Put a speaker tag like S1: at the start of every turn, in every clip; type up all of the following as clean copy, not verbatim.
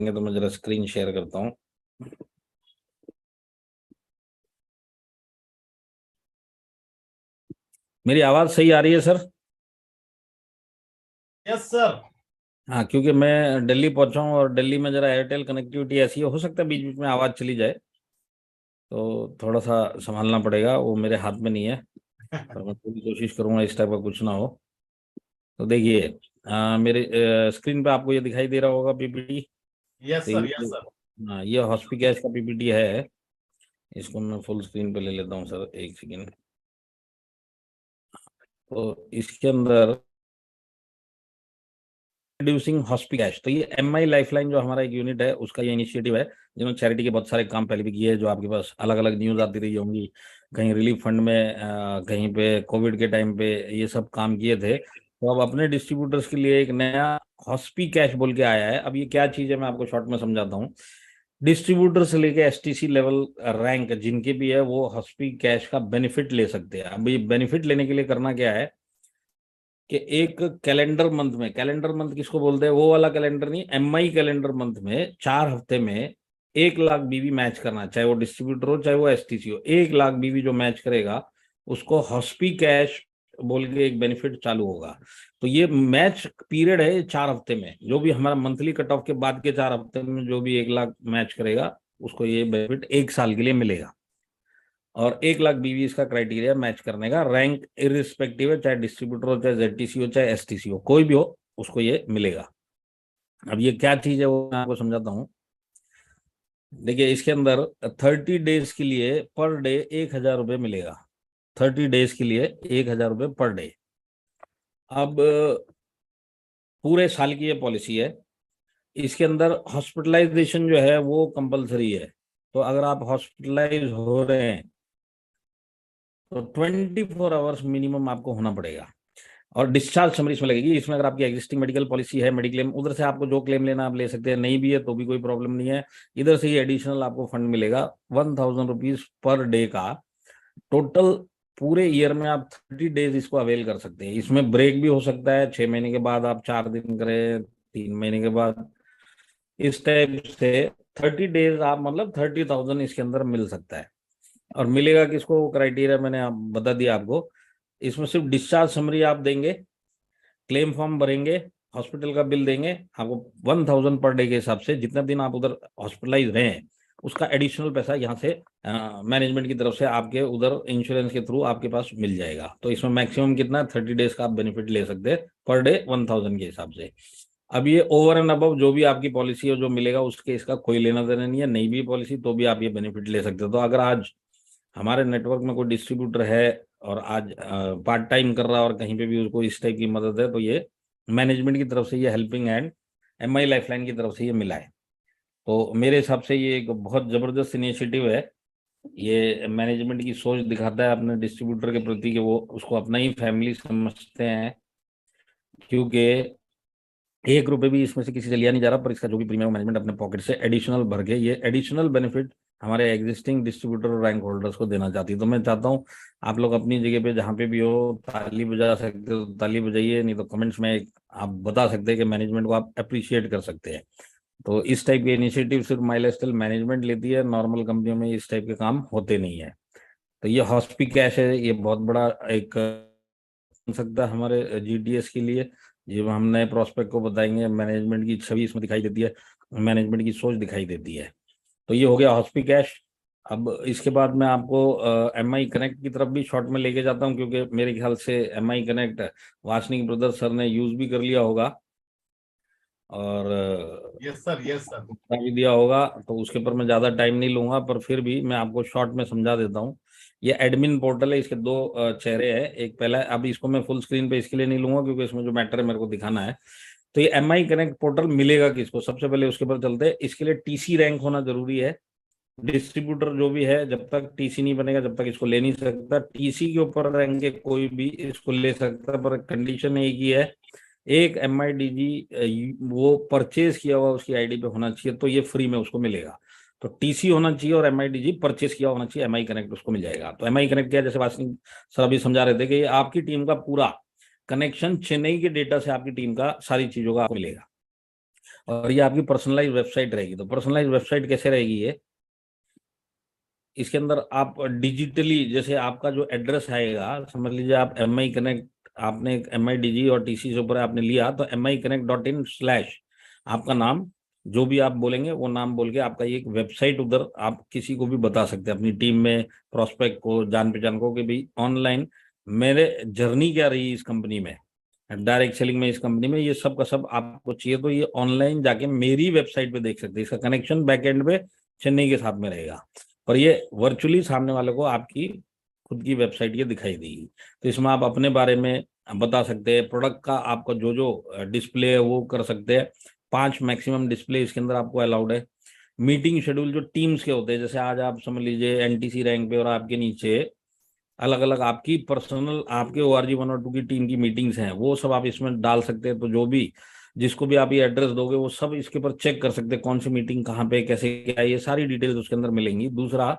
S1: तो मैं जरा स्क्रीन शेयर करता हूँ। मेरी आवाज सही आ रही है सर?
S2: Yes sir.
S1: हाँ, क्योंकि मैं दिल्ली पहुंचा हूँ और दिल्ली में जरा एयरटेल कनेक्टिविटी ऐसी हो सकता है बीच बीच में आवाज चली जाए, तो थोड़ा सा संभालना पड़ेगा, वो मेरे हाथ में नहीं है। पर मैं पूरी कोशिश करूंगा इस टाइप का कुछ ना हो। तो देखिए, मेरे स्क्रीन पे आपको ये दिखाई दे रहा होगा पीपीटी।
S2: यस
S1: तो
S2: सर। Yes sir.
S1: हाँ, ये हॉस्पिटैश का पीपीटी है। इसको मैं फुल स्क्रीन पे ले लेता हूँ सर, एक सेकेंड। तो इसके अंदर रिड्यूसिंग हॉस्पिटैश, तो ये एमआई लाइफलाइन जो हमारा एक यूनिट है उसका ये इनिशिएटिव है, जिन्होंने चैरिटी के बहुत सारे काम पहले भी किए हैं, जो आपके पास अलग अलग न्यूज आती रही होंगी। कहीं रिलीफ फंड में, कहीं पे कोविड के टाइम पे ये सब काम किए थे। तो अब अपने डिस्ट्रीब्यूटर्स के लिए एक नया हॉस्पी कैश बोल के आया है। अब ये क्या चीज है मैं आपको शॉर्ट में समझाता हूँ। डिस्ट्रीब्यूटर से लेके एसटीसी लेवल रैंक जिनके भी है वो हॉस्पी कैश का बेनिफिट ले सकते हैं। अब ये बेनिफिट लेने के लिए करना क्या है कि एक कैलेंडर मंथ में, कैलेंडर मंथ किसको बोलते हैं, वो वाला कैलेंडर नहीं, एमआई कैलेंडर मंथ में 4 हफ्ते में 1 लाख बीवी मैच करना, चाहे वो डिस्ट्रीब्यूटर हो चाहे वो एसटीसी हो। 1 लाख बीवी जो मैच करेगा उसको हॉस्पी कैश बोल के एक बेनिफिट चालू होगा। तो ये मैच पीरियड है 4 हफ्ते में, जो भी हमारा मंथली कट ऑफ के बाद के 4 हफ्ते में जो भी 1 लाख मैच करेगा उसको ये बेनिफिट 1 साल के लिए मिलेगा। और 1 लाख बीवी इसका क्राइटेरिया मैच करने का, रैंक इरिस्पेक्टिव है, चाहे डिस्ट्रीब्यूटर हो चाहे जेडटीसी हो चाहे एसटीसी हो, कोई भी हो उसको ये मिलेगा। अब ये क्या चीज है वो मैं आपको समझाता हूँ। देखिए, इसके अंदर 30 डेज के लिए पर डे 1,000 रुपये मिलेगा। 30 डेज के लिए 1,000 रुपये पर डे। अब पूरे साल की ये पॉलिसी है। इसके अंदर हॉस्पिटलाइजेशन जो है वो कंपलसरी है। तो अगर आप हॉस्पिटलाइज हो रहे हैं तो 24 आवर्स मिनिमम आपको होना पड़ेगा। और डिस्चार्ज समरी इसमें लगेगी। इसमें अगर आपकी एग्जिस्टिंग मेडिकल पॉलिसी है, मेडिक्लेम, उधर से आपको जो क्लेम लेना आप ले सकते हैं, नहीं भी है तो भी कोई प्रॉब्लम नहीं है। इधर से ही एडिशनल आपको फंड मिलेगा 1,000 रुपीज पर डे का। टोटल पूरे ईयर में आप 30 डेज इसको अवेल कर सकते हैं। इसमें ब्रेक भी हो सकता है, 6 महीने के बाद आप 4 दिन करें, 3 महीने के बाद, इस टाइप से 30 डेज आप मतलब 30,000 इसके अंदर मिल सकता है। और मिलेगा किसको, क्राइटेरिया मैंने आप बता दिया आपको। इसमें सिर्फ डिस्चार्ज समरी आप देंगे, क्लेम फॉर्म भरेंगे, हॉस्पिटल का बिल देंगे, आपको 1,000 पर डे के हिसाब से जितना दिन आप उधर हॉस्पिटलाइज रहे हैं उसका एडिशनल पैसा यहाँ से मैनेजमेंट की तरफ से आपके उधर इंश्योरेंस के थ्रू आपके पास मिल जाएगा। तो इसमें मैक्सिमम कितना, 30 डेज का आप बेनिफिट ले सकते हैं पर डे 1,000 के हिसाब से। अब ये ओवर एंड अबव जो भी आपकी पॉलिसी है जो मिलेगा उसके इसका कोई लेना देना नहीं है। नहीं भी पॉलिसी तो भी आप ये बेनिफिट ले सकते हो। तो अगर आज हमारे नेटवर्क में कोई डिस्ट्रीब्यूटर है और आज पार्ट टाइम कर रहा है और कहीं पे भी उसको इस टाइप की मदद है, तो ये मैनेजमेंट की तरफ से ये हेल्पिंग हैंड एमआई लाइफलाइन की तरफ से ये मिला है। तो मेरे हिसाब से ये एक बहुत जबरदस्त इनिशिएटिव है। ये मैनेजमेंट की सोच दिखाता है अपने डिस्ट्रीब्यूटर के प्रति कि वो उसको अपना ही फैमिली समझते हैं। क्योंकि 1 रुपए भी इसमें से किसी से लिया नहीं जा रहा, पर इसका जो भी प्रीमियम मैनेजमेंट अपने पॉकेट से एडिशनल भर के ये एडिशनल बेनिफिट हमारे एग्जिस्टिंग डिस्ट्रीब्यूटर और रैंक होल्डर्स को देना चाहती है। तो मैं चाहता हूँ आप लोग अपनी जगह पे जहाँ पे भी हो ताली बजा सकते हो तो ताली बजाइए, नहीं तो कमेंट्स में आप बता सकते हैं कि मैनेजमेंट को आप अप्रिशिएट कर सकते हैं। तो इस टाइप के इनिशिएटिव सिर्फ माइलस्टाइल मैनेजमेंट लेती है, नॉर्मल कंपनियों में इस टाइप के काम होते नहीं है। तो ये हॉस्पी कैश है, ये बहुत बड़ा एक बन सकता है हमारे जीडीएस के लिए। ये हम नए प्रोस्पेक्ट को बताएंगे, मैनेजमेंट की छवि इसमें दिखाई देती है, मैनेजमेंट की सोच दिखाई देती है। तो ये हो गया हॉस्पी कैश। अब इसके बाद मैं आपको एमआई कनेक्ट की तरफ भी शॉर्ट में लेके जाता हूँ, क्योंकि मेरे ख्याल से MI connect Wasnik brothers sir ने यूज भी कर लिया होगा और
S2: यस सर। Yes sir.
S1: भी दिया होगा, तो उसके ऊपर मैं ज़्यादा टाइम नहीं लूंगा, पर फिर भी मैं आपको शॉर्ट में समझा देता हूँ। ये एडमिन पोर्टल है, इसके दो चेहरे हैं। एक पहला, अब इसको मैं फुल स्क्रीन पे इसके लिए नहीं लूंगा क्योंकि इसमें जो मैटर है मेरे को दिखाना है। तो ये एमआई कनेक्ट पोर्टल मिलेगा किसको, सबसे पहले उसके ऊपर चलते हैं। इसके लिए टीसी रैंक होना जरूरी है। डिस्ट्रीब्यूटर जो भी है जब तक टीसी नहीं बनेगा जब तक इसको ले नहीं सकता। टीसी के ऊपर रैंक के कोई भी इसको ले सकता है, पर कंडीशन एक ही है, एक एमआईडीजी वो परचेज किया हुआ उसकी आईडी पे होना चाहिए, तो ये फ्री में उसको मिलेगा। तो टीसी होना चाहिए और एमआईडीजी परचेज किया होना चाहिए, एमआई कनेक्ट उसको मिल जाएगा। तो एमआई कनेक्ट क्या, जैसे वासनिक सर अभी समझा रहे थे कि आपकी टीम का पूरा कनेक्शन चेन्नई के डेटा से आपकी टीम का सारी चीजों का आपको मिलेगा। और ये आपकी पर्सनलाइज वेबसाइट रहेगी। तो पर्सनलाइज वेबसाइट कैसे रहेगी ये, इसके अंदर आप डिजिटली, जैसे आपका जो एड्रेस आएगा, समझ लीजिए आप MI कनेक्ट, आपने MIDG और TC से ऊपर आपने लिया, तो MIConnect.in/ आपका नाम जो भी आप बोलेंगे वो नाम बोल के आपका ये एक वेबसाइट उधर आप किसी को भी बता सकते हैं, अपनी टीम में, प्रोस्पेक्ट को, जान पहचान को, कि भाई ऑनलाइन मेरे जर्नी क्या रही इस कंपनी में, डायरेक्ट सेलिंग में, इस कंपनी में, ये सब का सब आपको चाहिए तो ये ऑनलाइन जाके मेरी वेबसाइट पे देख सकते हैं। इसका कनेक्शन बैकएंड पे चेन्नई के साथ में रहेगा, पर ये वर्चुअली सामने वाले को आपकी खुद की वेबसाइट ये दिखाई देगी। तो इसमें आप अपने बारे में बता सकते हैं, प्रोडक्ट का आपका जो जो डिस्प्ले है वो कर सकते हैं। 5 मैक्सिमम डिस्प्ले इसके अंदर आपको अलाउड है। मीटिंग शेड्यूल जो टीम्स के होते हैं, जैसे आज आप समझ लीजिए NTC रैंक पे और आपके नीचे अलग अलग आपकी पर्सनल, आपके ORG 1 और 2 की टीम की मीटिंग्स हैं, वो सब आप इसमें डाल सकते हैं। तो जो भी, जिसको भी आप ये एड्रेस दोगे वो सब इसके ऊपर चेक कर सकते हैं, कौन सी मीटिंग कहाँ पे, कैसे क्या है, ये सारी डिटेल्स उसके अंदर मिलेंगी। दूसरा,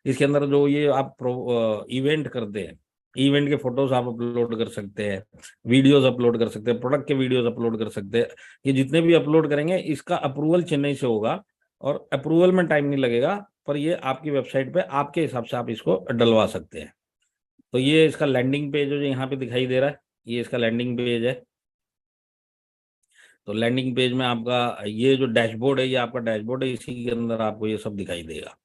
S1: इसके अंदर जो ये आप इवेंट करते हैं, इवेंट के फोटोज आप अपलोड कर सकते हैं, वीडियोस अपलोड कर सकते हैं, प्रोडक्ट के वीडियोस अपलोड कर सकते हैं। ये जितने भी अपलोड करेंगे इसका अप्रूवल चेन्नई से होगा, और अप्रूवल में टाइम नहीं लगेगा, पर ये आपकी वेबसाइट पे आपके हिसाब से आप इसको डलवा सकते हैं। तो ये इसका लैंडिंग पेज जो यहाँ पे दिखाई दे रहा है, ये इसका लैंडिंग पेज है। तो लैंडिंग पेज में आपका ये जो डैशबोर्ड है, ये आपका डैशबोर्ड है, इसी के अंदर आपको ये सब दिखाई देगा।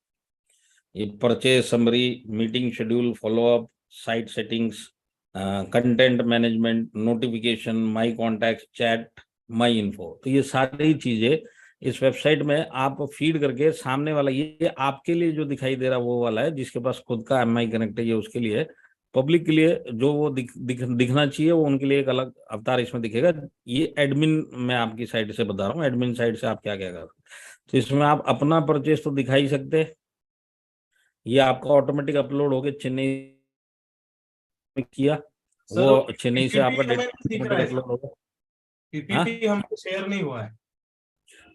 S1: ये purchase summary, meeting schedule, follow up, site settings, content management, notification, my contact, chat, my info, तो ये सारी चीजें इस वेबसाइट में आप फीड करके सामने वाला, ये आपके लिए जो दिखाई दे रहा है वो वाला है, जिसके पास खुद का MI कनेक्ट है, ये उसके लिए। पब्लिक के लिए जो वो दिखना चाहिए वो उनके लिए एक अलग अवतार इसमें दिखेगा। ये एडमिन, मैं आपकी साइड से बता रहा हूँ, एडमिन साइड से आप क्या क्या कर, तो इसमें आप अपना परचेज तो दिखा ही सकते हैं। ये आपका ऑटोमेटिक अपलोड हो गया, चेन्नई में किया,
S2: सर
S1: वो चेन्नई से आपका
S2: पीपीटी हमें
S1: डेटा
S2: नहीं दिख रहा
S1: ऑटोमेटिक
S2: है
S1: अपलोड
S2: सर,
S1: होगा। हाँ,
S2: पीपीटी हमको शेयर नहीं हुआ है।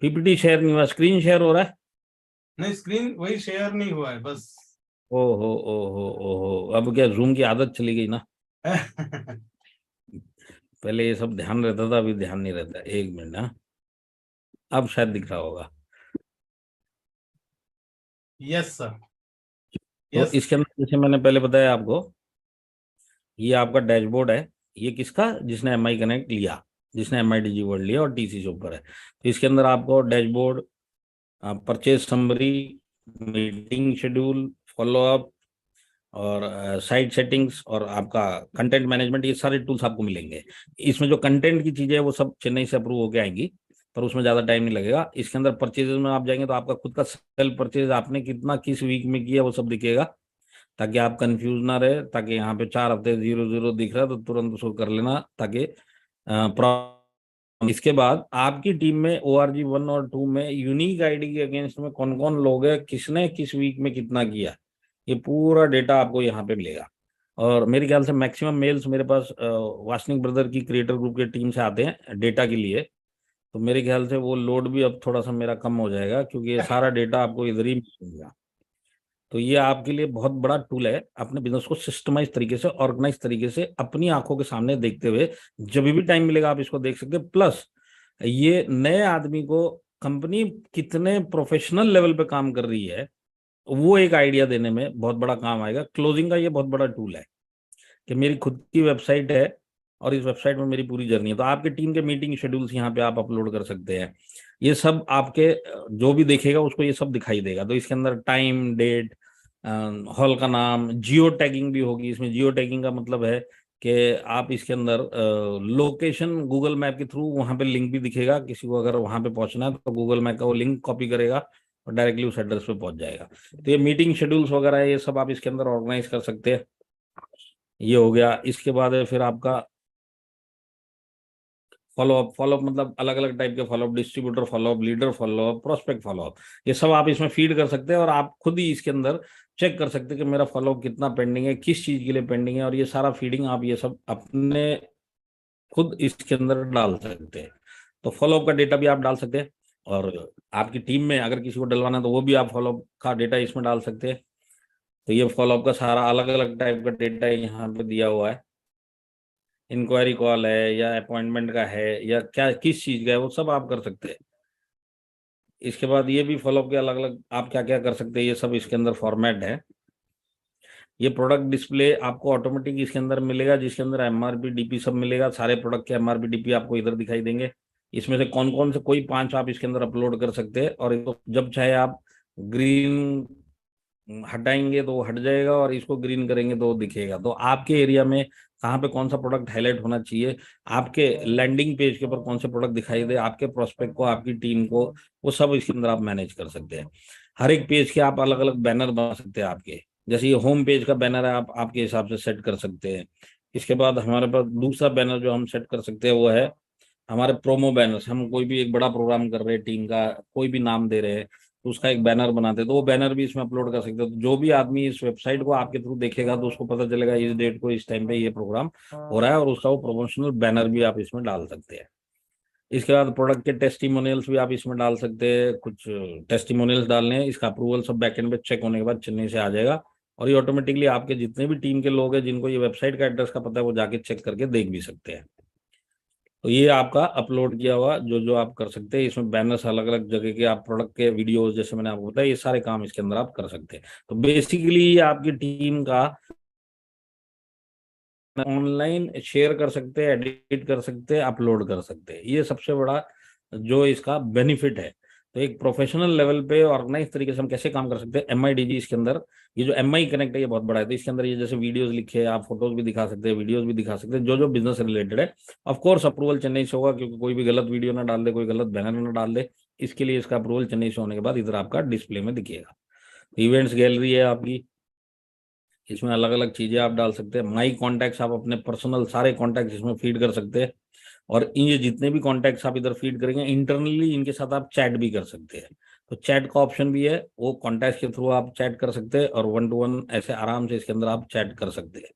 S1: PPT शेयर नहीं हुआ, स्क्रीन शेयर हो रहा है।
S2: नहीं, स्क्रीन वही शेयर नहीं हुआ है बस।
S1: ओहो ओहो ओहो, अब क्या जूम की आदत चली गई ना, पहले ये सब ध्यान रहता था, अभी ध्यान नहीं रहता। एक मिनट, हाँ, अब शायद दिख रहा होगा।
S2: यस सर,
S1: तो
S2: यस।
S1: इसके अंदर जैसे मैंने पहले बताया आपको, ये आपका डैशबोर्ड है। ये किसका, जिसने MI कनेक्ट लिया, जिसने MIDG वर्ल्ड लिया और TC से ऊपर है। तो इसके अंदर आपको dashboard, purchase summary, meeting schedule, follow up, और साइट सेटिंग्स, और आपका कंटेंट मैनेजमेंट, ये सारे टूल्स आपको मिलेंगे। इसमें जो कंटेंट की चीजें है वो सब चेन्नई से अप्रूव होके आएंगी, पर उसमें ज्यादा टाइम नहीं लगेगा। इसके अंदर परचेजेस में आप जाएंगे तो आपका खुद का सेल्फ परचेज आपने कितना किस वीक में किया वो सब दिखेगा, ताकि आप कंफ्यूज ना रहे, ताकि यहाँ पे 4 हफ्ते 0 0 दिख रहा है तो तुरंत उसको कर लेना, ताकि इसके बाद आपकी टीम में ORG 1 और 2 में यूनिक ID के अगेंस्ट में कौन कौन लोग हैं, किसने किस वीक में कितना किया, ये पूरा डेटा आपको यहाँ पे मिलेगा। और मेरे ख्याल से मैक्सिमम मेल्स मेरे पास वासनिक ब्रदर की क्रिएटर ग्रुप के टीम से आते हैं डेटा के लिए। तो मेरे ख्याल से वो लोड भी अब थोड़ा सा मेरा कम हो जाएगा, क्योंकि ये सारा डेटा आपको इधर ही मिलेगा। तो ये आपके लिए बहुत बड़ा टूल है, अपने बिजनेस को सिस्टमाइज तरीके से, ऑर्गेनाइज तरीके से, अपनी आंखों के सामने देखते हुए, जब भी टाइम मिलेगा आप इसको देख सकते हैं। प्लस ये नए आदमी को कंपनी कितने प्रोफेशनल लेवल पे काम कर रही है वो एक आइडिया देने में बहुत बड़ा काम आएगा। क्लोजिंग का ये बहुत बड़ा टूल है कि मेरी खुद की वेबसाइट है और इस वेबसाइट में मेरी पूरी जर्नी है, तो आपके टीम के मीटिंग शेड्यूल्स यहाँ पे आप अपलोड कर सकते हैं। ये सब आपके जो भी देखेगा उसको ये सब दिखाई देगा। तो इसके अंदर टाइम, डेट, हॉल का नाम, जियो टैगिंग भी होगी इसमें। जियो टैगिंग का मतलब है कि आप इसके अंदर लोकेशन गूगल मैप के थ्रू वहां पे लिंक भी दिखेगा, किसी को अगर वहां पे पहुंचना है तो गूगल मैप का वो लिंक कॉपी करेगा और डायरेक्टली उस एड्रेस पे पहुंच जाएगा। तो ये मीटिंग शेड्यूल्स वगैरह है, ये सब आप इसके अंदर ऑर्गेनाइज कर सकते हैं। ये हो गया। इसके बाद है फिर आपका फॉलोअप। फॉलोअप मतलब अलग अलग टाइप के follow up, distributor follow up, leader follow up, prospect follow up, ये सब आप इसमें फीड कर सकते हैं और आप खुद ही इसके अंदर चेक कर सकते हैं कि मेरा फॉलोअप कितना पेंडिंग है, किस चीज के लिए पेंडिंग है, और ये सारा फीडिंग आप ये सब अपने खुद इसके अंदर डाल सकते हैं। तो फॉलोअप का डेटा भी आप डाल सकते हैं, और आपकी टीम में अगर किसी को डलवाना है तो वो भी आप फॉलोअप का डेटा इसमें डाल सकते हैं। तो ये फॉलोअप का सारा अलग अलग टाइप का डेटा यहाँ पे दिया हुआ है। इंक्वायरी कॉल है या अपॉइंटमेंट का है या क्या किस चीज का है वो सब आप कर सकते हैं। इसके बाद ये भी फॉलो के अलग अलग आप क्या क्या कर सकते हैं, ये सब इसके अंदर फॉर्मेट है। ये प्रोडक्ट डिस्प्ले आपको ऑटोमेटिक इसके अंदर मिलेगा, जिसके अंदर एमआरपी डीपी सब मिलेगा, सारे प्रोडक्ट के एमआरपी डीपी आपको इधर दिखाई देंगे। इसमें से कौन कौन से कोई 5 आप इसके अंदर अपलोड कर सकते हैं, और इसको जब चाहे आप ग्रीन हटाएंगे तो वो हट जाएगा, और इसको ग्रीन करेंगे तो वो दिखेगा। तो आपके एरिया में कहाँ पे कौन सा प्रोडक्ट हाईलाइट होना चाहिए, आपके लैंडिंग पेज के ऊपर कौन से प्रोडक्ट दिखाई दे आपके प्रोस्पेक्ट को, आपकी टीम को, वो सब इसके अंदर आप मैनेज कर सकते हैं। हर एक पेज के आप अलग अलग बैनर बना सकते हैं आपके, जैसे ये होम पेज का बैनर है, आप आपके हिसाब से सेट कर सकते हैं। इसके बाद हमारे पास दूसरा बैनर जो हम सेट कर सकते हैं वो है हमारे प्रोमो बैनर्स। हम कोई भी एक बड़ा प्रोग्राम कर रहे हैं, टीम का कोई भी नाम दे रहे हैं, तो उसका एक बैनर बनाते हैं, तो वो बैनर भी इसमें अपलोड कर सकते हो। तो जो भी आदमी इस वेबसाइट को आपके थ्रू देखेगा तो उसको पता चलेगा इस डेट को इस टाइम पे ये प्रोग्राम हो रहा है, और उसका वो प्रमोशनल बैनर भी आप इसमें डाल सकते हैं। इसके बाद प्रोडक्ट के टेस्टिमोनियल्स भी आप इसमें डाल सकते हैं। कुछ टेस्टिमोनियल्स डालने हैं, इसका अप्रूवल सब बैकएंड पे चेक होने के बाद चेन्नई से आ जाएगा, और ये ऑटोमेटिकली आपके जितने भी टीम के लोग हैं जिनको ये वेबसाइट का एड्रेस का पता है वो जाके चेक करके देख भी सकते हैं। तो ये आपका अपलोड किया हुआ जो जो आप कर सकते हैं। इसमें बैनर्स अलग अलग जगह के, आप प्रोडक्ट के वीडियोस जैसे मैंने आपको बताया, ये सारे काम इसके अंदर आप कर सकते हैं। तो बेसिकली ये आपकी टीम का ऑनलाइन शेयर कर सकते हैं, एडिट कर सकते हैं, अपलोड कर सकते हैं। ये सबसे बड़ा जो इसका बेनिफिट है। तो एक प्रोफेशनल लेवल पे ऑर्गेनाइज तरीके से हम कैसे काम कर सकते हैं, MIDG इसके अंदर, ये जो MI कनेक्ट है ये बहुत बड़ा है। तो इसके अंदर ये जैसे वीडियोस लिखे हैं, आप फोटोज भी दिखा सकते हैं, वीडियोस भी दिखा सकते हैं, जो जो बिजनेस रिलेटेड है। ऑफ कोर्स अप्रूवल चेन्नई से होगा, क्योंकि कोई भी गलत वीडियो ना डाल दे, कोई गलत बैनर ना डाल दे, इसके लिए इसका अप्रूवल चेन्नई से होने के बाद इधर आपका डिस्प्ले में दिखेगा। इवेंट्स गैलरी है आपकी, इसमें अलग अलग चीजें आप डाल सकते हैं। माई कॉन्टैक्ट्स, आप अपने पर्सनल सारे कॉन्टैक्ट्स इसमें फीड कर सकते हैं, और ये जितने भी कॉन्टैक्ट्स आप इधर फीड करेंगे इंटरनली इनके साथ आप चैट भी कर सकते हैं। तो चैट का ऑप्शन भी है, वो कॉन्टैक्ट्स के थ्रू आप चैट कर सकते हैं, और 1 to 1 ऐसे आराम से इसके अंदर आप चैट कर सकते हैं।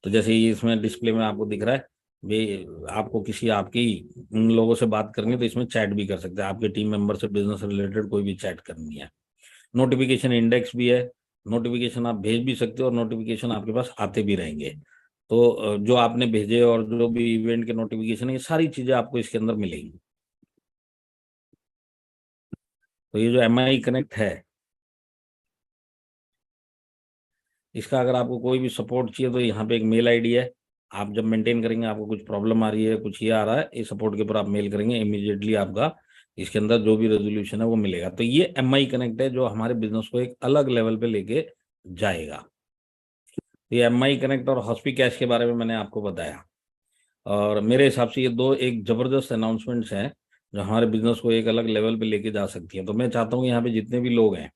S1: तो जैसे ये इसमें डिस्प्ले में आपको दिख रहा है, भी आपको किसी आपकी उन लोगों से बात करनी है तो इसमें चैट भी कर सकते हैं, आपके टीम मेंबर से बिजनेस रिलेटेड कोई भी चैट करनी है। नोटिफिकेशन इंडेक्स भी है, नोटिफिकेशन आप भेज भी सकते हो और नोटिफिकेशन आपके पास आते भी रहेंगे। तो जो आपने भेजे और जो भी इवेंट के नोटिफिकेशन है, ये सारी चीजें आपको इसके अंदर मिलेंगी। तो ये जो MI कनेक्ट है, इसका अगर आपको कोई भी सपोर्ट चाहिए तो यहाँ पे एक मेल ID है। आप जब मेंटेन करेंगे, आपको कुछ प्रॉब्लम आ रही है, कुछ ये आ रहा है, इस सपोर्ट के ऊपर आप मेल करेंगे, इमीडिएटली आपका इसके अंदर जो भी रेजोल्यूशन है वो मिलेगा। तो ये MI कनेक्ट है जो हमारे बिजनेस को एक अलग लेवल पे लेके जाएगा। ये MI कनेक्ट और हॉस्पी कैश के बारे में मैंने आपको बताया, और मेरे हिसाब से ये दो एक जबरदस्त अनाउंसमेंट्स हैं जो हमारे बिजनेस को एक अलग लेवल पे लेके जा सकती हैं। तो मैं चाहता हूँ यहाँ पे जितने भी लोग हैं,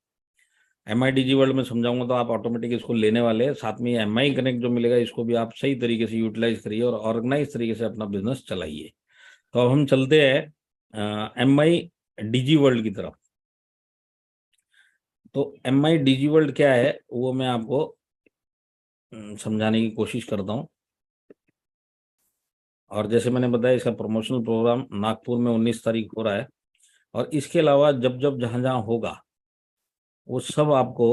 S1: MIDG वर्ल्ड में समझाऊंगा तो आप ऑटोमेटिक इसको लेने वाले हैं। साथ में MI कनेक्ट जो मिलेगा इसको भी आप सही तरीके से यूटिलाइज करिए और ऑर्गेनाइज तरीके से अपना बिजनेस चलाइए। तो अब हम चलते हैं MIDG वर्ल्ड की तरफ। तो MIDG वर्ल्ड क्या है वो मैं आपको समझाने की कोशिश करता हूँ। और जैसे मैंने बताया, इसका प्रमोशनल प्रोग्राम नागपुर में 19 तारीख हो रहा है, और इसके अलावा जब जब जहां जहां होगा वो सब आपको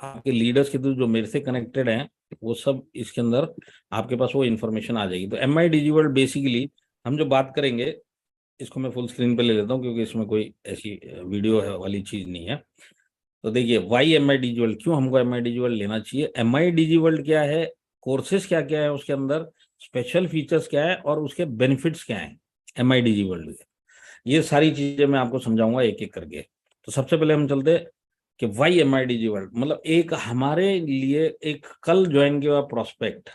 S1: आपके लीडर्स के थ्रू जो मेरे से कनेक्टेड हैं वो सब इसके अंदर आपके पास वो इन्फॉर्मेशन आ जाएगी। तो MIDG वर्ल्ड बेसिकली हम जो बात करेंगे, इसको मैं फुल स्क्रीन पे ले लेता हूँ क्योंकि इसमें कोई ऐसी वीडियो वाली चीज नहीं है। तो देखिए, वाई MIDG वर्ल्ड, क्यों हमको MIDG वर्ल्ड लेना चाहिए। MIDG वर्ल्ड क्या है, कोर्सेज क्या क्या है उसके अंदर, स्पेशल फीचर्स क्या है, और उसके बेनिफिट्स क्या है MIDG वर्ल्ड के, ये सारी चीजें मैं आपको समझाऊंगा एक एक करके। तो सबसे पहले हम चलते हैं कि वाई MIDG वर्ल्ड, मतलब एक हमारे लिए एक कल ज्वाइन किया हुआ प्रोस्पेक्ट।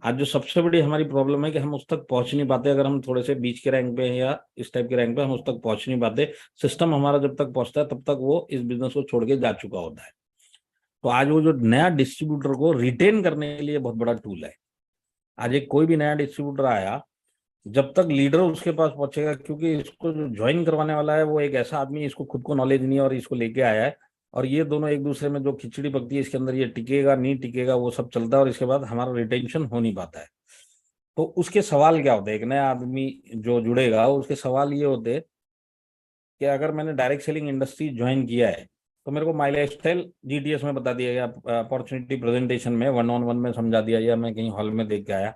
S1: आज जो सबसे बड़ी हमारी प्रॉब्लम है कि हम उस तक पहुंच नहीं पाते, अगर हम थोड़े से बीच के रैंक पे हैं या इस टाइप के रैंक पे, हम उस तक पहुंच नहीं पाते। सिस्टम हमारा जब तक पहुंचता है तब तक वो इस बिजनेस को छोड़ के जा चुका होता है। तो आज वो जो नया डिस्ट्रीब्यूटर को रिटेन करने के लिए बहुत बड़ा टूल है। आज एक कोई भी नया डिस्ट्रीब्यूटर आया, जब तक लीडर उसके पास पहुंचेगा, क्योंकि इसको जो ज्वाइन करवाने वाला है वो एक ऐसा आदमी, इसको खुद को नॉलेज नहीं है और इसको लेके आया है, और ये दोनों एक दूसरे में जो खिचड़ी पकती है इसके अंदर, ये टिकेगा नहीं टिकेगा वो सब चलता है, और इसके बाद हमारा रिटेंशन हो नहीं पाता है। तो उसके सवाल क्या होते हैं, एक नया आदमी जो जुड़ेगा उसके सवाल ये होते हैं कि अगर मैंने डायरेक्ट सेलिंग इंडस्ट्री ज्वाइन किया है तो मेरे को माई लाइफ स्टाइल GTS में बता दिया गया, अपॉर्चुनिटी प्रेजेंटेशन में 1-on-1 में समझा दिया, या मैं कहीं हॉल में देख के आया।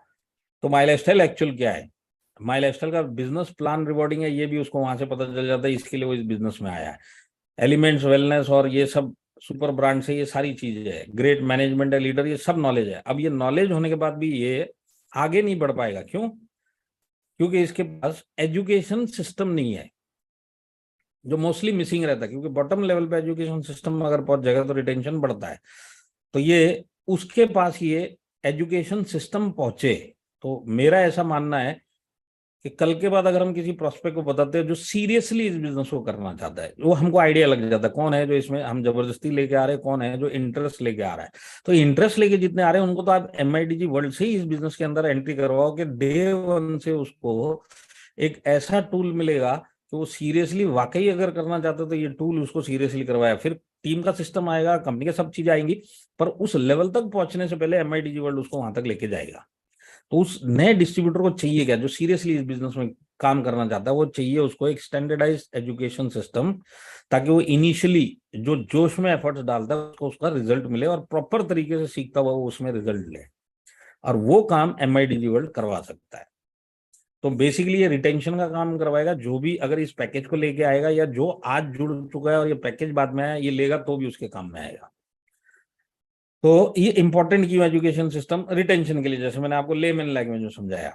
S1: तो माई लाइफ स्टाइल एक्चुअल क्या है, माई लाइफ स्टाइल का बिजनेस प्लान रिवॉर्डिंग है, ये भी उसको वहां से पता चल जाता है, इसके लिए वो इस बिजनेस में आया है। एलिमेंट्स वेलनेस और ये सब सुपर ब्रांड से, ये सारी चीजें है, ग्रेट मैनेजमेंट है, लीडर, ये सब नॉलेज है। अब ये नॉलेज होने के बाद भी ये आगे नहीं बढ़ पाएगा। क्यों? क्योंकि इसके पास एजुकेशन सिस्टम नहीं है, जो मोस्टली मिसिंग रहता है। क्योंकि बॉटम लेवल पे एजुकेशन सिस्टम अगर पहुंच जाएगा तो रिटेंशन बढ़ता है। तो ये उसके पास ये एजुकेशन सिस्टम पहुंचे, तो मेरा ऐसा मानना है कि कल के बाद अगर हम किसी प्रोस्पेक्ट को बताते हैं जो सीरियसली इस बिजनेस को करना चाहता है, वो हमको आइडिया लग जाता है कौन है जो इसमें हम जबरदस्ती लेके आ रहे हैं, कौन है जो इंटरेस्ट लेके आ रहा है। तो इंटरेस्ट लेके जितने आ रहे हैं उनको तो आप MIDG वर्ल्ड से ही इस बिजनेस के अंदर एंट्री करवाओ कि डे वन से उसको एक ऐसा टूल मिलेगा कि वो सीरियसली वाकई अगर करना चाहते हो तो ये टूल उसको सीरियसली करवाया। फिर टीम का सिस्टम आएगा, कंपनी का सब चीजें आएंगी, पर उस लेवल तक पहुंचने से पहले MIDG वर्ल्ड उसको वहां तक लेके जाएगा। तो उस नए डिस्ट्रीब्यूटर को चाहिए क्या? जो सीरियसली इस बिजनेस में काम करना चाहता है, वो चाहिए उसको एक स्टैंडर्डाइज एजुकेशन सिस्टम, ताकि वो इनिशियली जो जोश में एफर्ट्स डालता है उसको उसका रिजल्ट मिले और प्रॉपर तरीके से सीखता हुआ वो उसमें रिजल्ट ले। और वो काम MIDG वर्ल्ड करवा सकता है। तो बेसिकली ये रिटेंशन का काम करवाएगा। जो भी अगर इस पैकेज को लेके आएगा या जो आज जुड़ चुका है और ये पैकेज बाद में आया, ये लेगा तो भी उसके काम में आएगा। तो ये इंपॉर्टेंट क्यों एजुकेशन सिस्टम? रिटेंशन के लिए, जैसे मैंने आपको लेमन लैंग्वेज में समझाया।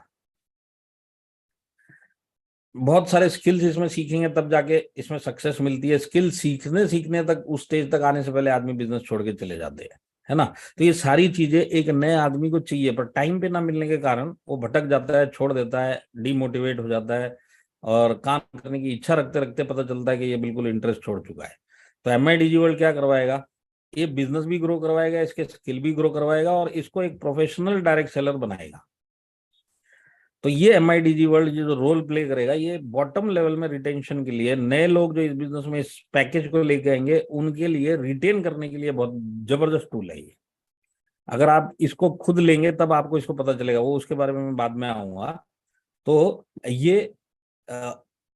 S1: बहुत सारे स्किल्स इसमें सीखेंगे तब जाके इसमें सक्सेस मिलती है। स्किल सीखने तक, उस स्टेज तक आने से पहले आदमी बिजनेस छोड़ के चले जाते हैं, है ना। तो ये सारी चीजें एक नए आदमी को चाहिए, पर टाइम पे ना मिलने के कारण वो भटक जाता है, छोड़ देता है, डिमोटिवेट हो जाता है, और काम करने की इच्छा रखते रखते पता चलता है कि ये बिल्कुल इंटरेस्ट छोड़ चुका है। तो MIDG वर्ल्ड क्या करवाएगा? ये बिजनेस भी ग्रो करवाएगा, इसके स्किल भी ग्रो करवाएगा, और इसको एक प्रोफेशनल डायरेक्ट सेलर बनाएगा। तो ये MIDG वर्ल्ड जो रोल प्ले करेगा, ये बॉटम लेवल में रिटेंशन के लिए, नए लोग जो इस बिजनेस में इस पैकेज को लेके आएंगे उनके लिए रिटेन करने के लिए बहुत जबरदस्त टूल है ये। अगर आप इसको खुद लेंगे तब आपको इसको पता चलेगा, वो उसके बारे में मैं बाद में आऊंगा। तो ये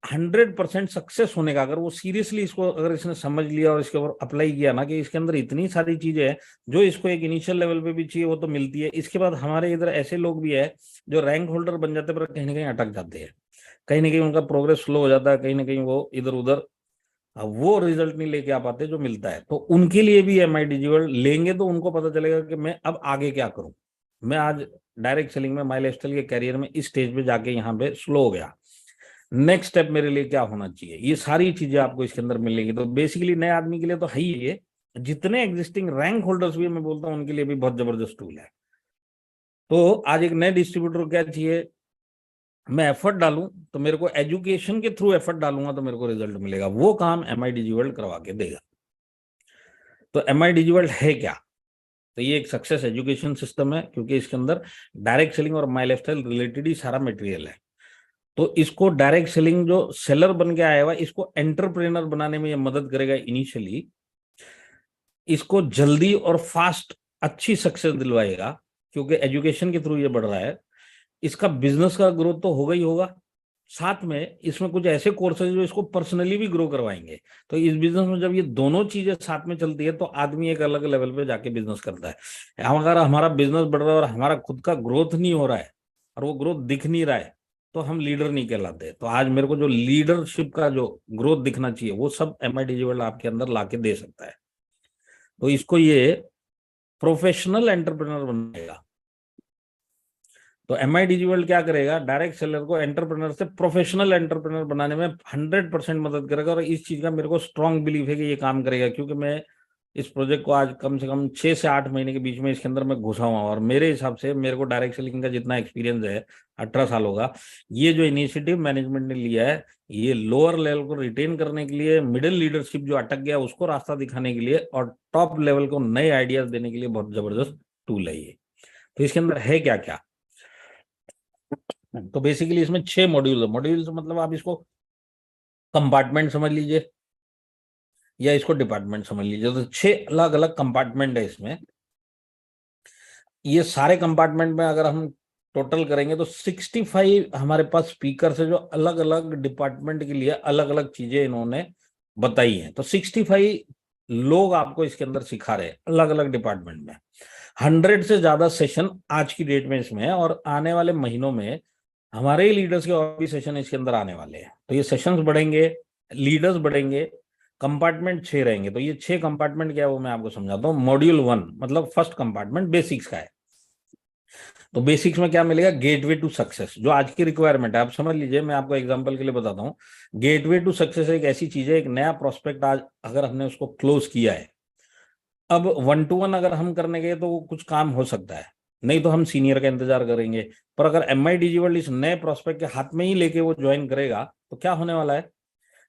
S1: 100% सक्सेस होने का, अगर वो सीरियसली इसको अगर इसने समझ लिया और इसके ऊपर अप्लाई किया ना, कि इसके अंदर इतनी सारी चीजें हैं जो इसको एक इनिशियल लेवल पे भी चाहिए, वो तो मिलती है। इसके बाद हमारे इधर ऐसे लोग भी है जो रैंक होल्डर बन जाते हैं पर कहीं ना कहीं अटक जाते हैं, कहीं ना कहीं उनका प्रोग्रेस स्लो हो जाता है, कहीं ना कहीं वो इधर उधर वो रिजल्ट नहीं लेके आ पाते जो मिलता है। तो उनके लिए भी MIDG वर्ल्ड लेंगे तो उनको पता चलेगा कि मैं अब आगे क्या करूं। मैं आज डायरेक्ट सेलिंग में, माई लाइफस्टाइल के कैरियर में इस स्टेज पे जाके यहाँ पे स्लो हो गया, नेक्स्ट स्टेप मेरे लिए क्या होना चाहिए, ये सारी चीजें आपको इसके अंदर मिलेंगी। तो बेसिकली नए आदमी के लिए तो है ही ये, जितने एग्जिस्टिंग रैंक होल्डर्स भी मैं बोलता हूँ उनके लिए भी बहुत जबरदस्त टूल है। तो आज एक नए डिस्ट्रीब्यूटर को क्या चाहिए? मैं एफर्ट डालूं तो मेरे को एजुकेशन के थ्रू एफर्ट डालूंगा तो मेरे को रिजल्ट मिलेगा, वो काम MIDG वर्ल्ड करवा के देगा। तो MIDG वर्ल्ड है क्या? तो ये एक सक्सेस एजुकेशन सिस्टम है, क्योंकि इसके अंदर डायरेक्ट सेलिंग और माई लाइफस्टाइल रिलेटेड ही सारा मटेरियल है। तो इसको डायरेक्ट सेलिंग जो सेलर बन के आया हुआ, इसको एंटरप्रेनर बनाने में ये मदद करेगा इनिशियली, इसको जल्दी और फास्ट अच्छी सक्सेस दिलवाएगा, क्योंकि एजुकेशन के थ्रू ये बढ़ रहा है। इसका बिजनेस का ग्रोथ तो होगा ही होगा, साथ में इसमें कुछ ऐसे कोर्सेज जो इसको पर्सनली भी ग्रो करवाएंगे। तो इस बिजनेस में जब ये दोनों चीजें साथ में चलती है तो आदमी एक अलग लेवल पे जाके बिजनेस करता है। अगर हमारा बिजनेस बढ़ रहा है और हमारा खुद का ग्रोथ नहीं हो रहा है और वो ग्रोथ दिख नहीं रहा है, तो हम लीडर नहीं कहलाते। तो आज मेरे को जो लीडरशिप का जो ग्रोथ दिखना चाहिए वो सब MIDG वर्ल्ड आपके अंदर लाके दे सकता है। तो इसको ये प्रोफेशनल एंटरप्रेनर बनाएगा। तो MIDG वर्ल्ड क्या करेगा? डायरेक्ट सेलर को एंटरप्रेनर से प्रोफेशनल एंटरप्रेनर बनाने में 100% मदद करेगा। और इस चीज का मेरे को स्ट्रांग बिलीफ है कि ये काम करेगा, क्योंकि मैं इस प्रोजेक्ट को आज कम से कम 6 से 8 महीने के बीच में इसके अंदर मैं घुसा हुआ हूं, और मेरे हिसाब से मेरे को डायरेक्ट सेलिंग का जितना एक्सपीरियंस है, 18 साल होगा। ये जो इनिशिएटिव मैनेजमेंट ने लिया है, ये लोअर लेवल को रिटेन करने के लिए, मिडिल लीडरशिप जो अटक गया उसको रास्ता दिखाने के लिए, और टॉप लेवल को नए आइडियाज देने के लिए बहुत जबरदस्त टूल है ये। तो इसके अंदर है क्या क्या? तो बेसिकली इसमें 6 मॉड्यूल है। मॉड्यूल मतलब आप इसको कंपार्टमेंट समझ लीजिए या इसको डिपार्टमेंट समझ लीजिए। तो 6 अलग अलग कंपार्टमेंट है इसमें। ये सारे कंपार्टमेंट में अगर हम टोटल करेंगे तो 65 हमारे पास स्पीकर है जो अलग अलग डिपार्टमेंट के लिए अलग अलग चीजें इन्होंने बताई हैं। तो 65 लोग आपको इसके अंदर सिखा रहे हैं अलग अलग डिपार्टमेंट में। 100 से ज्यादा सेशन आज की डेट में इसमें है, और आने वाले महीनों में हमारे ही लीडर्स के और भी सेशन इसके अंदर आने वाले हैं। तो ये सेशंस बढ़ेंगे, लीडर्स बढ़ेंगे, कंपार्टमेंट 6 रहेंगे। तो ये 6 कंपार्टमेंट क्या है वो मैं आपको समझाता हूँ। मॉड्यूल 1 मतलब फर्स्ट कंपार्टमेंट बेसिक्स का है। तो बेसिक्स में क्या मिलेगा, गेटवे टू सक्सेस, जो आज की रिक्वायरमेंट है। आप समझ लीजिए, मैं आपको एग्जांपल के लिए बताता हूँ। गेटवे टू सक्सेस एक ऐसी चीज है, एक नया प्रोस्पेक्ट आज अगर हमने उसको क्लोज किया है, अब 1-to-1 अगर हम करने गए तो वो कुछ काम हो सकता है, नहीं तो हम सीनियर का इंतजार करेंगे। पर अगर MI डिजिवर्ल्ड इस नए प्रोस्पेक्ट के हाथ में ही लेके वो ज्वाइन करेगा तो क्या होने वाला है,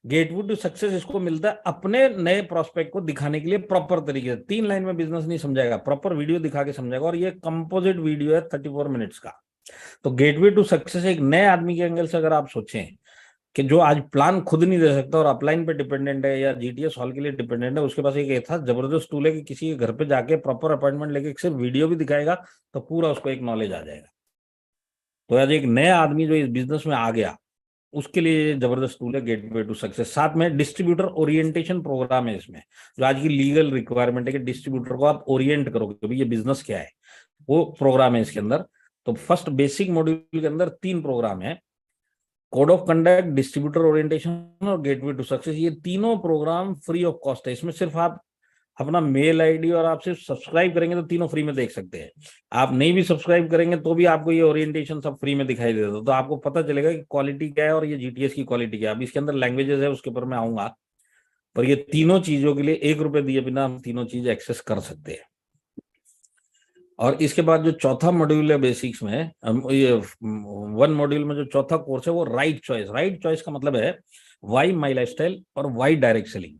S1: गेटवे टू सक्सेस इसको मिलता है अपने नए प्रोस्पेक्ट को दिखाने के लिए प्रॉपर तरीके से। 3 लाइन में बिजनेस नहीं समझाएगा, प्रॉपर वीडियो दिखा के समझाएगा, और ये कंपोजिट वीडियो है 34 मिनट्स का। तो गेटवे टू सक्सेस एक नए आदमी के एंगल से अगर आप सोचें कि जो आज प्लान खुद नहीं दे सकता और अपलाइन पे डिपेंडेंट है या GTS हॉल के लिए डिपेंडेंट है, उसके पास एक ऐसा जबरदस्त टूल है कि किसी के घर पे जाके प्रॉपर अपॉइंटमेंट लेके सिर्फ वीडियो भी दिखाएगा तो पूरा उसको एक नॉलेज आ जाएगा। तो आज एक नया आदमी जो इस बिजनेस में आ गया उसके लिए जबरदस्त टूल है गेटवे टू सक्सेस। साथ में डिस्ट्रीब्यूटर ओरिएंटेशन प्रोग्राम है इसमें, जो आज की लीगल रिक्वायरमेंट है कि डिस्ट्रीब्यूटर को आप ओरिएंट करोगे कि भाई ये बिजनेस क्या है, वो प्रोग्राम है इसके अंदर। तो फर्स्ट बेसिक मॉड्यूल के अंदर 3 प्रोग्राम है, code of conduct, distributor orientation और गेटवे टू सक्सेस। ये तीनों प्रोग्राम फ्री ऑफ कॉस्ट है। इसमें सिर्फ आप अपना मेल आईडी और आप सिर्फ सब्सक्राइब करेंगे तो तीनों फ्री में देख सकते हैं। आप नहीं भी सब्सक्राइब करेंगे तो भी आपको ये ओरिएंटेशन सब फ्री में दिखाई देता है। तो आपको पता चलेगा कि क्वालिटी क्या है और ये GTS की क्वालिटी क्या है। अब इसके अंदर लैंग्वेजेस है, उसके ऊपर मैं आऊंगा, पर ये तीनों चीजों के लिए 1 रुपए दिए बिना हम तीनों चीज एक्सेस कर सकते हैं। और इसके बाद जो चौथा मॉड्यूल है बेसिक्स में, ये 1 मॉड्यूल में जो चौथा कोर्स है वो राइट चॉइस। राइट चॉइस का मतलब है वाई माई लाइफस्टाइल और वाई डायरेक्ट सेलिंग,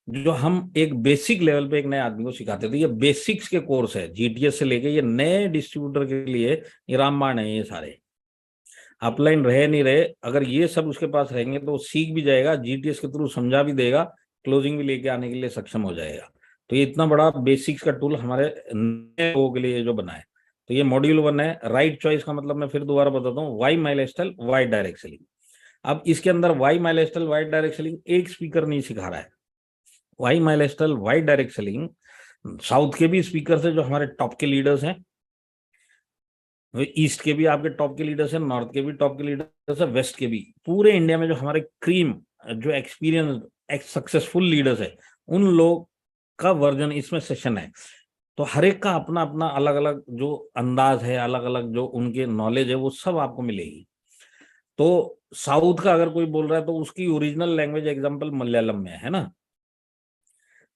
S1: जो हम एक बेसिक लेवल पे एक नए आदमी को सिखाते थे। ये बेसिक्स के कोर्स है, GTS से लेके ये नए डिस्ट्रीब्यूटर के लिए ये रामबाण है। ये सारे अपलाइन रहे नहीं रहे, अगर ये सब उसके पास रहेंगे तो वो सीख भी जाएगा, GTS के थ्रू समझा भी देगा, क्लोजिंग भी लेके आने के लिए सक्षम हो जाएगा। तो ये इतना बड़ा बेसिक्स का टूल हमारे नए लोगों के लिए जो बना है। तो ये मॉड्यूल 1 है। राइट चॉइस का मतलब मैं फिर दोबारा बताता हूँ, why my lifestyle why direct selling. अब इसके अंदर why my lifestyle why direct selling एक स्पीकर नहीं सिखा रहा है। Why my lifestyle why direct selling south के भी स्पीकर है जो हमारे टॉप के लीडर्स हैं, ईस्ट के भी आपके टॉप के लीडर्स हैं, नॉर्थ के भी टॉप के लीडर्स हैं, वेस्ट के भी, पूरे इंडिया में जो हमारे क्रीम जो एक्सपीरियंस सक्सेसफुल लीडर्स है उन लोग का वर्जन इसमें सेशन है। तो हर एक का अपना अपना अलग अलग जो अंदाज है, अलग अलग जो उनके नॉलेज है, वो सब आपको मिलेगी। तो साउथ का अगर कोई बोल रहा है तो उसकी ओरिजिनल लैंग्वेज एग्जांपल मलयालम में है ना,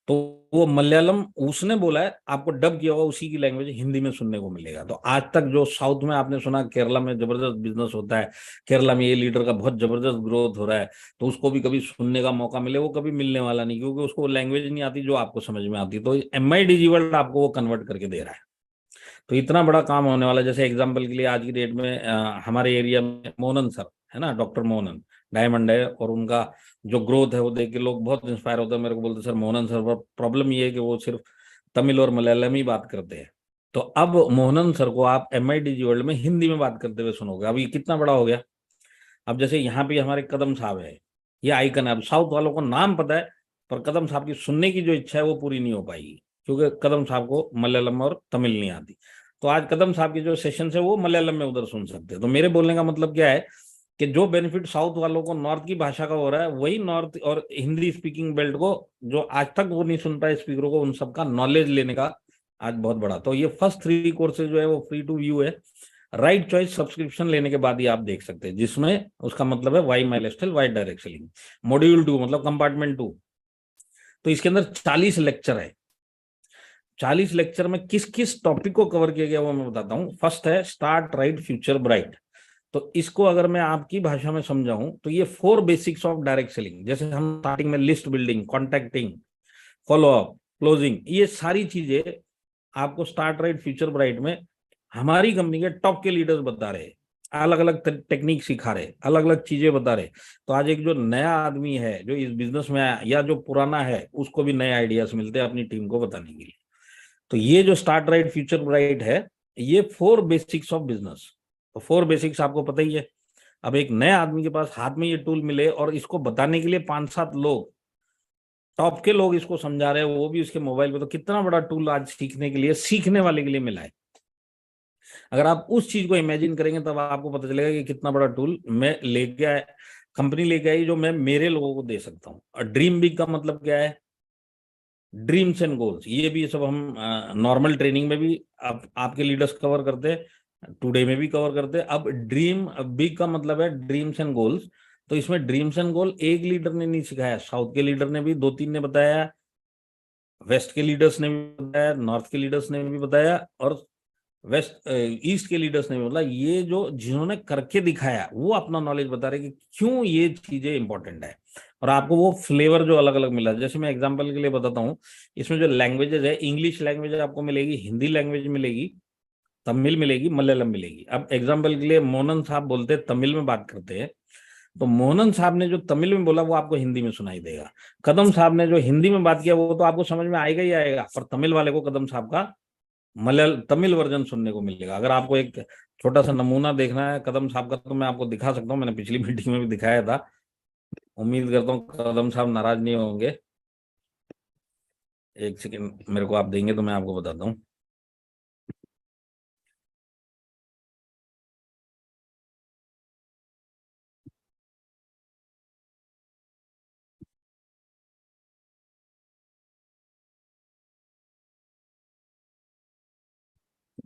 S1: तो वो मलयालम उसने बोला है, आपको डब किया हुआ उसी की लैंग्वेज हिंदी में सुनने को मिलेगा। तो आज तक जो साउथ में आपने सुना केरला में जबरदस्त बिजनेस होता है, केरला में ये लीडर का बहुत जबरदस्त ग्रोथ हो रहा है, तो उसको भी कभी सुनने का मौका मिले, वो कभी मिलने वाला नहीं, क्योंकि उसको लैंग्वेज नहीं आती जो आपको समझ में आती। तो MI डिजिवर्ल्ड आपको वो कन्वर्ट करके दे रहा है। तो इतना बड़ा काम होने वाला है। जैसे एग्जाम्पल के लिए आज की डेट में हमारे एरिया में मोहनन सर है ना, डॉक्टर मोहनन डायमंड है, और उनका जो ग्रोथ है वो देख के लोग बहुत इंस्पायर होते हैं, मेरे को बोलते सर मोहनन सर, पर प्रॉब्लम ये है कि वो सिर्फ तमिल और मलयालम ही बात करते हैं। तो अब मोहनन सर को आप MI डिजिवर्ल्ड में हिंदी में बात करते हुए सुनोगे। अब ये कितना बड़ा हो गया। अब जैसे यहाँ पे हमारे कदम साहब है, ये आइकन है। अब साउथ वालों को नाम पता है, पर कदम साहब की सुनने की जो इच्छा है वो पूरी नहीं हो पाएगी, क्योंकि कदम साहब को मलयालम और तमिल नहीं आती। तो आज कदम साहब की जो सेशन है वो मलयालम में उधर सुन सकते हैं। तो मेरे बोलने का मतलब क्या है कि जो बेनिफिट साउथ वालों को नॉर्थ की भाषा का हो रहा है, वही नॉर्थ और हिंदी स्पीकिंग बेल्ट को, जो आज तक वो नहीं सुन पाए स्पीकरों को, उन सबका नॉलेज लेने का आज बहुत बड़ा। तो ये फर्स्ट 3 कोर्सेज जो है वो फ्री टू व्यू है। राइट चॉइस सब्सक्रिप्शन लेने के बाद ही आप देख सकते हैं, जिसमें उसका मतलब है why my lifestyle why direct selling. Module 2 मतलब कंपार्टमेंट 2, तो इसके अंदर 40 लेक्चर है। 40 लेक्चर में किस किस टॉपिक को कवर किया गया वो मैं बताता हूँ। फर्स्ट है स्टार्ट राइट फ्यूचर ब्राइट। तो इसको अगर मैं आपकी भाषा में समझाऊं तो ये 4 बेसिक्स ऑफ डायरेक्ट सेलिंग, जैसे हम स्टार्टिंग में list building, contacting, follow up, closing, ये सारी चीजें आपको स्टार्ट राइट फ्यूचर ब्राइट में हमारी कंपनी के टॉप के लीडर्स बता रहे, अलग अलग टेक्निक सिखा रहे, अलग अलग चीजें बता रहे। तो आज एक जो नया आदमी है जो इस बिजनेस में आया या जो पुराना है, उसको भी नए आइडियाज मिलते हैं अपनी टीम को बताने के लिए। तो ये जो स्टार्ट राइट फ्यूचर ब्राइट है, ये 4 बेसिक्स ऑफ बिजनेस। तो 4 बेसिक्स आपको पता ही है। अब एक नए आदमी के पास हाथ में ये टूल मिले और इसको बताने के लिए 5-7 लोग, टॉप के लोग इसको समझा रहे हैं, वो भी उसके मोबाइल पे, तो कितना बड़ा टूल आज सीखने के लिए, सीखने वाले के लिए मिला है। अगर आप उस चीज को इमेजिन करेंगे तब आपको पता चलेगा कि कितना बड़ा टूल मैं लेके आया। कंपनी लेके आई जो मैं मेरे लोगों को दे सकता हूँ। और ड्रीम बिग का मतलब क्या है? Dreams and goals. ये भी सब हम नॉर्मल ट्रेनिंग में भी आपके लीडर्स कवर करते हैं, टुडे में भी कवर करते हैं। अब ड्रीम बिग का मतलब है ड्रीम्स एंड गोल्स। तो इसमें ड्रीम्स एंड गोल एक लीडर ने नहीं सिखाया, साउथ के लीडर ने भी दो तीन ने बताया, वेस्ट के लीडर्स ने भी बताया, नॉर्थ के लीडर्स ने भी बताया, और वेस्ट ईस्ट के लीडर्स ने भी। मतलब ये जो जिन्होंने करके दिखाया वो अपना नॉलेज बता रहे कि क्यों ये चीजें इंपॉर्टेंट है। और आपको वो फ्लेवर जो अलग अलग मिला, जैसे मैं एग्जांपल के लिए बताता हूँ, इसमें जो लैंग्वेजेस है, इंग्लिश लैंग्वेज आपको मिलेगी, हिंदी लैंग्वेज मिलेगी, तमिल मिलेगी, मलयालम मिलेगी। अब एग्जाम्पल के लिए मोहन साहब बोलते हैं, तमिल में बात करते हैं, तो मोहन साहब ने जो तमिल में बोला वो आपको हिंदी में सुनाई देगा। कदम साहब ने जो हिंदी में बात किया वो तो आपको समझ में आएगा ही आएगा, पर तमिल वाले को कदम साहब का मलयाल तमिल वर्जन सुनने को मिलेगा। अगर आपको एक छोटा सा नमूना देखना है कदम साहब का तो मैं आपको दिखा सकता हूँ, मैंने पिछली मीटिंग में भी दिखाया था। उम्मीद करता हूँ कदम साहब नाराज नहीं होंगे। एक सेकंड मेरे को आप देंगे तो मैं आपको बताता हूँ।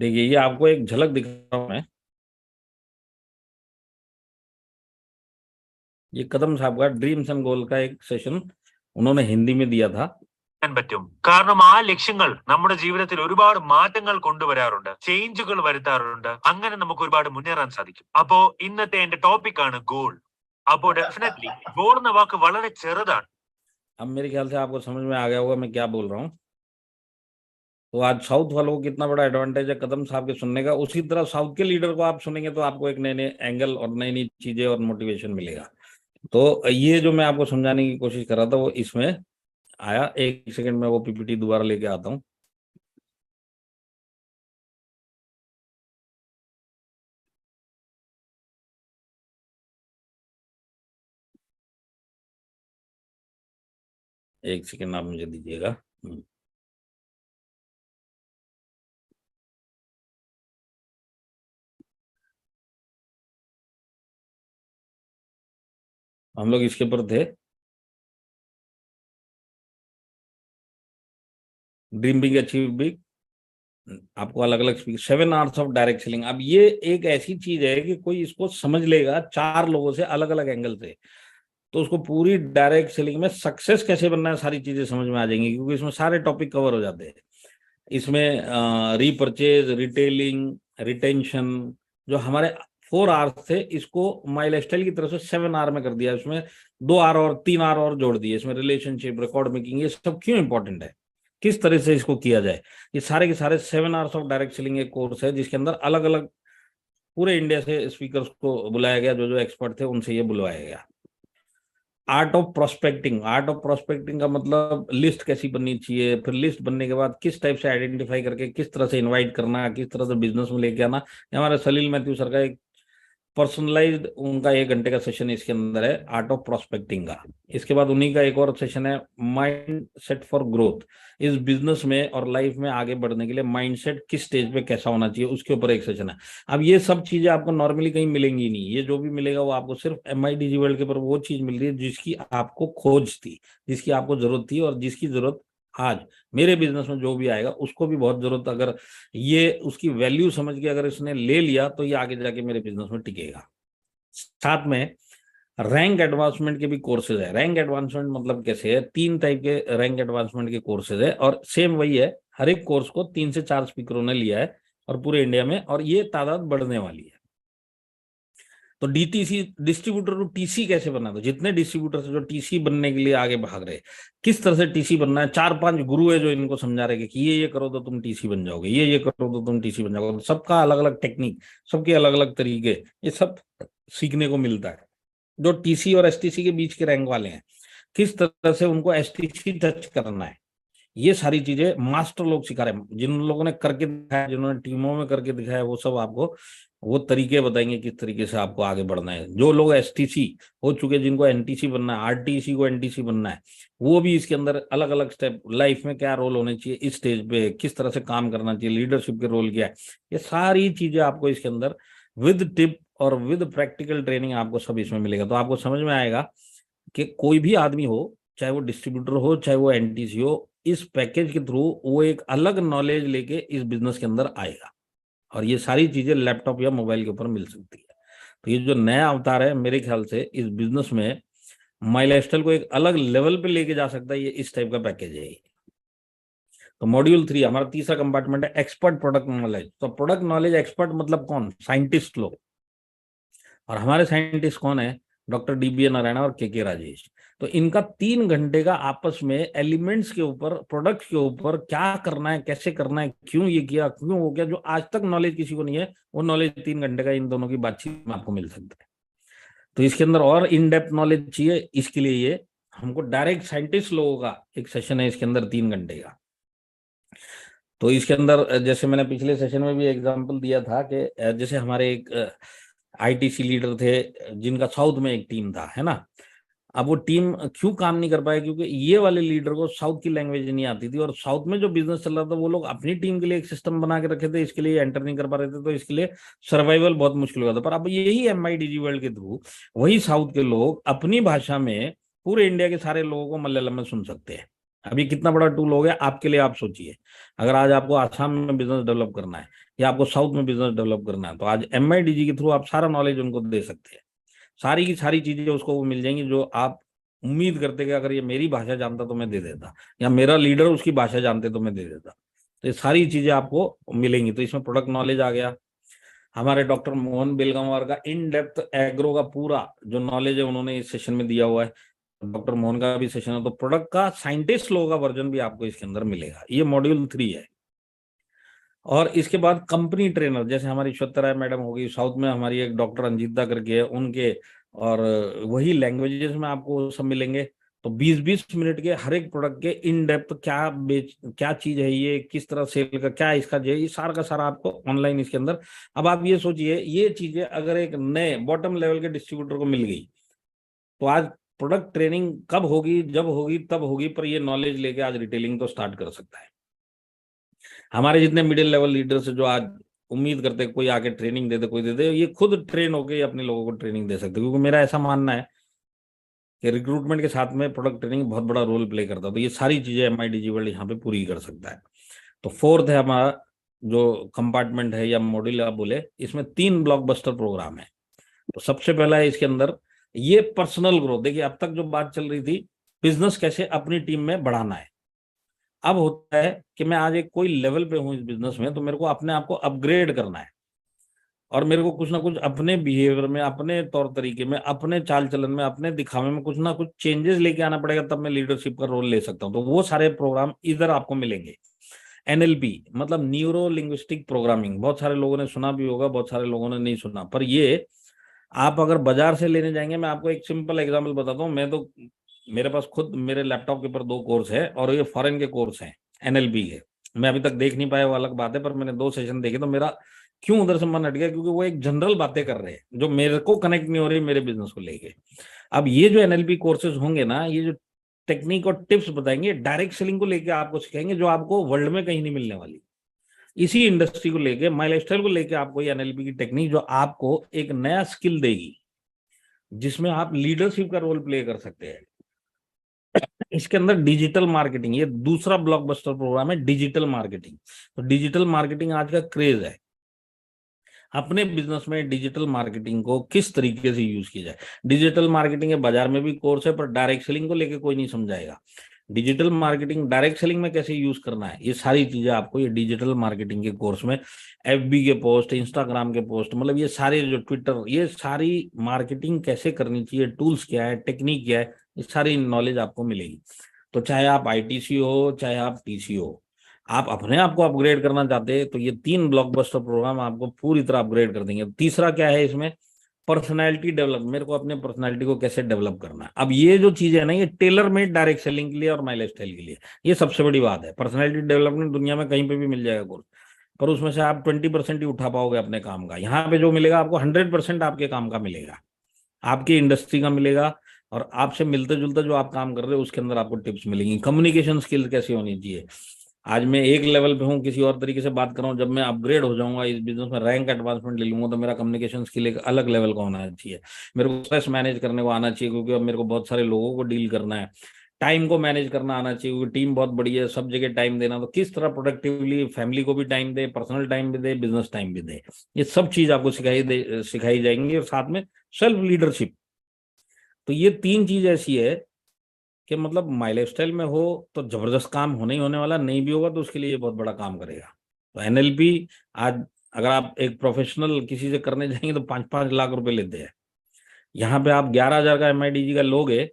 S1: देखिए ये आपको एक झलक दिखा रहा हूं मैं। ये कदम साहब का ड्रीम्स एंड गोल का एक सेशन उन्होंने हिंदी में दिया था।
S3: പറ്റും കാരണം ആ ലക്ഷ്യങ്ങൾ നമ്മുടെ ജീവിതത്തിൽ ഒരുപാട് മാറ്റങ്ങൾ കൊണ്ടുവരാറുണ്ട്, ചേഞ്ചുകൾ വരുത്താറുണ്ട്. അങ്ങനെ നമുക്ക് ഒരുപാട് മുന്നേറാൻ സാധിക്കും. അപ്പോ ഇന്നത്തെ എന്റെ ടോപ്പിക് ആണ് ഗോൾ. അപ്പോ ഡെഫിനറ്റ്ലി ഗോൾ എന്ന വാക്ക് വളരെ ചെറുതാണ്.
S1: अब मेरे ख्याल से आपको समझ में आ गया होगा मैं क्या बोल रहा हूँ। तो आज साउथ वालों को कितना बड़ा एडवांटेज है कदम साहब के सुनने का, उसी तरह साउथ के लीडर को आप सुनेंगे तो आपको एक नए नए एंगल और नई नई चीजें और मोटिवेशन मिलेगा। तो ये जो मैं आपको समझाने की कोशिश कर रहा था वो इसमें आया। एक सेकंड में वो पीपीटी दोबारा लेके आता हूँ। एक सेकंड आप मुझे दीजिएगा। हम लोग इसके ऊपर थे, ड्रीम बिग अचीव बिग। आपको अलग अलग speak 7 hours of direct selling. अब ये एक ऐसी चीज है कि कोई इसको समझ लेगा 4 लोगों से अलग अलग एंगल से, तो उसको पूरी डायरेक्ट सेलिंग में सक्सेस कैसे बनना है सारी चीजें समझ में आ जाएंगी, क्योंकि इसमें सारे टॉपिक कवर हो जाते हैं। इसमें रीपरचेज, रिटेलिंग, रिटेंशन, जो हमारे 4 आवर्स थे इसको माई लाइफस्टाइल की तरफ से 7 आवर में कर दिया। इसमें 2 आवर और 3 आवर और जोड़ दिए। इसमें रिलेशनशिप, रिकॉर्ड मेकिंग, ये सब क्यों इंपॉर्टेंट है, किस तरह से इसको किया जाए, ये सारे के सारे 7 आवर्स ऑफ डायरेक्ट सेलिंग एक कोर्स है जिसके अंदर अलग अलग पूरे इंडिया से स्पीकर्स को बुलाया गया, जो जो एक्सपर्ट थे उनसे ये बुलवाया गया। Art of prospecting. Art of prospecting का मतलब लिस्ट कैसी बननी चाहिए, फिर लिस्ट बनने के बाद किस टाइप से आइडेंटिफाई करके किस तरह से इनवाइट करना, किस तरह से बिजनेस में लेके आना। ये हमारे सलील मैथ्यू सर का एक पर्सनलाइज्ड उनका 1 घंटे का सेशन इसके अंदर है, आर्ट ऑफ प्रोस्पेक्टिंग का। इसके बाद उन्हीं का एक और सेशन है, माइंड सेट फॉर ग्रोथ। इस बिजनेस में और लाइफ में आगे बढ़ने के लिए माइंडसेट किस स्टेज पे कैसा होना चाहिए, उसके ऊपर एक सेशन है। अब ये सब चीजें आपको नॉर्मली कहीं मिलेंगी नहीं, ये जो भी मिलेगा वो आपको सिर्फ MIDG वर्ल्ड के ऊपर वो चीज मिल रही है जिसकी आपको खोज थी, जिसकी आपको जरूरत थी, और जिसकी जरूरत आज मेरे बिजनेस में जो भी आएगा उसको भी बहुत जरूरत। अगर ये उसकी वैल्यू समझ के अगर इसने ले लिया तो ये आगे जाके मेरे बिजनेस में टिकेगा। साथ में रैंक एडवांसमेंट के भी कोर्सेज है। रैंक एडवांसमेंट मतलब कैसे है, 3 टाइप के रैंक एडवांसमेंट के कोर्सेज है, और सेम वही है, हर एक कोर्स को 3 से 4 स्पीकरों ने लिया है और पूरे इंडिया में, और ये तादाद बढ़ने वाली है। तो DTC, डिस्ट्रीब्यूटर टू TC कैसे बनना, तो जितने डिस्ट्रीब्यूटर जो TC बनने के लिए आगे भाग रहे, किस तरह से TC बनना है, 4-5 गुरु है जो इनको समझा रहे कि ये करो तो तुम TC बन जाओगे, ये करो तो तुम TC बन जाओगे। सबका अलग अलग टेक्निक, सबके अलग अलग तरीके, ये सब सीखने को मिलता है। जो TC और STC के बीच के रैंक वाले हैं, किस तरह से उनको STC टच करना है, ये सारी चीजें मास्टर लोग सिखा रहे हैं। जिन लोगों ने करके दिखाया, जिन्होंने टीमों में करके दिखाया, वो सब आपको वो तरीके बताएंगे किस तरीके से आपको आगे बढ़ना है। जो लोग STC हो चुके, जिनको NTC बनना है, RTC को NTC बनना है, वो भी इसके अंदर अलग अलग स्टेप, लाइफ में क्या रोल होने चाहिए, इस स्टेज पे किस तरह से काम करना चाहिए, लीडरशिप के रोल क्या है, ये सारी चीजें आपको इसके अंदर विद टिप और विद प्रैक्टिकल ट्रेनिंग आपको सब इसमें मिलेगा। तो आपको समझ में आएगा कि कोई भी आदमी हो, चाहे वो डिस्ट्रीब्यूटर हो, चाहे वो एनटीसी हो, इस पैकेज के थ्रू वो एक अलग नॉलेज लेके इस बिजनेस के अंदर आएगा। और ये सारी चीजें लैपटॉप या मोबाइल के ऊपर मिल सकती है। तो ये जो नया अवतार है, मेरे ख्याल से इस बिजनेस में माई लाइफस्टाइल को एक अलग लेवल पे लेके जा सकता है। ये इस टाइप का पैकेज है। तो मॉड्यूल 3 हमारा तीसरा कंपार्टमेंट है एक्सपर्ट प्रोडक्ट नॉलेज। तो प्रोडक्ट नॉलेज एक्सपर्ट मतलब कौन? साइंटिस्ट लोग। और हमारे साइंटिस्ट कौन है? डॉक्टर डीबी नारायण और के राजेश। तो इनका 3 घंटे का आपस में एलिमेंट्स के ऊपर, प्रोडक्ट के ऊपर क्या करना है, कैसे करना है, क्यों ये किया, क्यों हो गया, जो आज तक नॉलेज किसी को नहीं है, वो नॉलेज 3 घंटे का इन दोनों की बातचीत में आपको मिल सकता है। तो इसके अंदर और इन डेप्थ नॉलेज चाहिए, इसके लिए ये हमको डायरेक्ट साइंटिस्ट लोगों का एक सेशन है इसके अंदर 3 घंटे का। तो इसके अंदर जैसे मैंने पिछले सेशन में भी एग्जांपल दिया था कि जैसे हमारे एक आईटीसी लीडर थे जिनका साउथ में एक टीम था, है ना। अब वो टीम क्यों काम नहीं कर पाया? क्योंकि ये वाले लीडर को साउथ की लैंग्वेज नहीं आती थी, और साउथ में जो बिजनेस चल रहा था वो लोग अपनी टीम के लिए एक सिस्टम बना के रखे थे, इसके लिए एंटर नहीं कर पा रहे थे। तो इसके लिए सर्वाइवल बहुत मुश्किल हुआ था। पर अब यही MIDG वर्ल्ड के थ्रू वही साउथ के लोग अपनी भाषा में पूरे इंडिया के सारे लोगों को मलयालम में सुन सकते हैं। अभी कितना बड़ा टूल हो गया आपके लिए। आप सोचिए, अगर आज आपको आसाम में बिजनेस डेवलप करना है या आपको साउथ में बिजनेस डेवलप करना है, तो आज MIDG के थ्रू आप सारा नॉलेज उनको दे सकते हैं। सारी की सारी चीजें उसको वो मिल जाएंगी जो आप उम्मीद करते कि अगर ये मेरी भाषा जानता तो मैं दे देता, या मेरा लीडर उसकी भाषा जानते तो मैं दे देता। तो ये सारी चीजें आपको मिलेंगी। तो इसमें प्रोडक्ट नॉलेज आ गया। हमारे डॉक्टर मोहन बेलगांवर का इन डेप्थ एग्रो का पूरा जो नॉलेज है उन्होंने इस सेशन में दिया हुआ है। डॉक्टर मोहन का भी सेशन है। तो प्रोडक्ट का साइंटिस्ट लोगों का वर्जन भी आपको इसके अंदर मिलेगा। ये मॉड्यूल 3 है। और इसके बाद कंपनी ट्रेनर, जैसे हमारी श्वेता राय मैडम होगी, साउथ में हमारी एक डॉक्टर अंजिता करके है उनके, और वही लैंग्वेजेस में आपको सब मिलेंगे। तो 20-20 मिनट के हर एक प्रोडक्ट के इन डेप्थ क्या चीज है, ये किस तरह सेल का क्या इसका जो ये सारा का सारा आपको ऑनलाइन इसके अंदर। अब आप ये सोचिए, ये चीजें अगर एक नए बॉटम लेवल के डिस्ट्रीब्यूटर को मिल गई, तो आज प्रोडक्ट ट्रेनिंग कब होगी? जब होगी तब होगी, पर ये नॉलेज लेके आज रिटेलिंग तो स्टार्ट कर सकता है। हमारे जितने मिडिल लेवल लीडर्स जो आज उम्मीद करते कोई आके ट्रेनिंग दे दे, कोई दे दे, ये खुद ट्रेन होके अपने लोगों को ट्रेनिंग दे सकते। क्योंकि मेरा ऐसा मानना है कि रिक्रूटमेंट के साथ में प्रोडक्ट ट्रेनिंग बहुत बड़ा रोल प्ले करता है। तो ये सारी चीजें MIDG वर्ल्ड यहाँ पे पूरी कर सकता है। तो 4th है हमारा जो कंपार्टमेंट है या मॉड्यूल आप बोले, इसमें 3 ब्लॉकबस्टर प्रोग्राम है। तो सबसे पहला है इसके अंदर ये पर्सनल ग्रोथ। देखिए, अब तक जो बात चल रही थी बिजनेस कैसे अपनी टीम में बढ़ाना है, अब होता है कि मैं आज एक कोई लेवल पे हूं इस बिजनेस में, तो मेरे को अपने आप को अपग्रेड करना है, और मेरे को कुछ ना कुछ अपने बिहेवियर में, अपने तौर तरीके में, अपने चाल चलन में, अपने दिखावे में कुछ ना कुछ चेंजेस लेके आना पड़ेगा, तब मैं लीडरशिप का रोल ले सकता हूं। तो वो सारे प्रोग्राम इधर आपको मिलेंगे। NLP मतलब न्यूरो लिंग्विस्टिक प्रोग्रामिंग, बहुत सारे लोगों ने सुना भी होगा, बहुत सारे लोगों ने नहीं सुना। पर ये आप अगर बाजार से लेने जाएंगे, मैं आपको एक सिंपल एग्जांपल बताता हूँ। मैं तो, मेरे पास खुद मेरे लैपटॉप के ऊपर 2 कोर्स है, और ये फॉरेन के कोर्स हैं NLP के। मैं अभी तक देख नहीं पाया, वो अलग बात है, पर मैंने 2 सेशन देखे तो मेरा क्यों उधर से मन हट गया, क्योंकि वो एक जनरल बातें कर रहे हैं जो मेरे को कनेक्ट नहीं हो रही मेरे बिजनेस को लेके। अब ये जो NLP कोर्सेज होंगे ना, ये जो टेक्निक और टिप्स बताएंगे, डायरेक्ट सेलिंग को लेके आपको सिखाएंगे, जो आपको वर्ल्ड में कहीं नहीं मिलने वाली। इसी इंडस्ट्री को लेके, माई लाइफस्टाइल को लेके आपको ये NLP की टेक्निक जो आपको एक नया स्किल देगी, जिसमें आप लीडरशिप का रोल प्ले कर सकते हैं। इसके अंदर डिजिटल मार्केटिंग, ये दूसरा ब्लॉकबस्टर प्रोग्राम है, डिजिटल मार्केटिंग। तो डिजिटल मार्केटिंग आज का क्रेज है। अपने बिजनेस में डिजिटल मार्केटिंग को किस तरीके से यूज किया जाए। डिजिटल मार्केटिंग के बाजार में भी कोर्स है, पर डायरेक्ट सेलिंग को लेके कोई नहीं समझाएगा। डिजिटल मार्केटिंग डायरेक्ट सेलिंग में कैसे यूज करना है, ये सारी चीजें आपको ये डिजिटल मार्केटिंग के कोर्स में, FB के पोस्ट, इंस्टाग्राम के पोस्ट, मतलब ये सारे जो ट्विटर, ये सारी मार्केटिंग कैसे करनी चाहिए, टूल्स क्या है, टेक्निक क्या है, ये सारी नॉलेज आपको मिलेगी। तो चाहे आप ITC हो, चाहे आप TC हो, आप अपने आप को अपग्रेड करना चाहते हैं, तो ये 3 ब्लॉकबस्टर प्रोग्राम आपको पूरी तरह अपग्रेड कर देंगे। तीसरा क्या है इसमें? Personality develop. मेरे को अपने पर्सनैलिटी को कैसे डेवलप करना है। अब ये जो चीज है ना, ये टेलर मेड डायरेक्ट सेलिंग के लिए और माई लाइफस्टाइल के लिए, ये सबसे बड़ी बात है। पर्सनैलिटी डेवलपमेंट दुनिया में कहीं पे भी मिल जाएगा कोर्स, पर उसमें से आप 20% ही उठा पाओगे अपने काम का। यहाँ पे जो मिलेगा आपको 100% आपके काम का मिलेगा, आपकी इंडस्ट्री का मिलेगा, और आपसे मिलता जुलता जो आप काम कर रहे हो उसके अंदर आपको टिप्स मिलेंगी। कम्युनिकेशन स्किल्स कैसी होनी चाहिए, आज मैं एक लेवल पे हूँ, किसी और तरीके से बात कर रहा हूँ, जब मैं अपग्रेड हो जाऊंगा इस बिजनेस में, रैंक एडवांसमेंट ले लूंगा, तो मेरा कम्युनिकेशन स्किल एक अलग लेवल का होना चाहिए। मेरे को स्ट्रेस मैनेज करने को आना चाहिए, क्योंकि अब मेरे को बहुत सारे लोगों को डील करना है। टाइम को मैनेज करना आना चाहिए, क्योंकि टीम बहुत बड़ी है, सब जगह टाइम देना, तो किस तरह प्रोडक्टिवली फैमिली को भी टाइम दे, पर्सनल टाइम भी दे, बिजनेस टाइम भी दे, ये सब चीज आपको सिखाई जाएंगी। और साथ में सेल्फ लीडरशिप। तो ये 3 चीज ऐसी है कि मतलब माई लाइफस्टाइल में हो तो जबरदस्त काम होने ही होने वाला, नहीं भी होगा तो उसके लिए ये बहुत बड़ा काम करेगा। तो एनएलपी आज अगर आप एक प्रोफेशनल किसी से करने जाएंगे तो 5-5 लाख रुपए लेते हैं। यहाँ पे आप 11,000 का MIDG का लोगे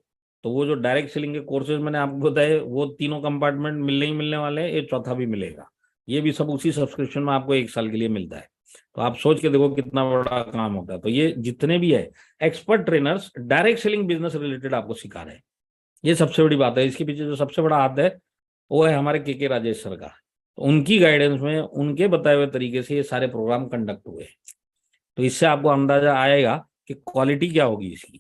S1: तो वो जो डायरेक्ट सेलिंग के कोर्सेज मैंने आपको बताए, वो 3 कंपार्टमेंट मिलने ही मिलने वाले हैं, ये चौथा भी मिलेगा। ये भी सब उसी सब्सक्रिप्शन में आपको 1 साल के लिए मिलता है। तो आप सोच के देखो कितना बड़ा काम होता है। तो ये जितने भी है expert trainers direct selling business related आपको सिखा रहे हैं, ये सबसे बड़ी बात है। इसके पीछे जो सबसे बड़ा हाथ है वो है हमारे के राजेश सर का। तो उनकी गाइडेंस में, उनके बताए हुए तरीके से ये सारे प्रोग्राम कंडक्ट हुए। तो इससे आपको अंदाजा आएगा कि क्वालिटी क्या होगी इसकी।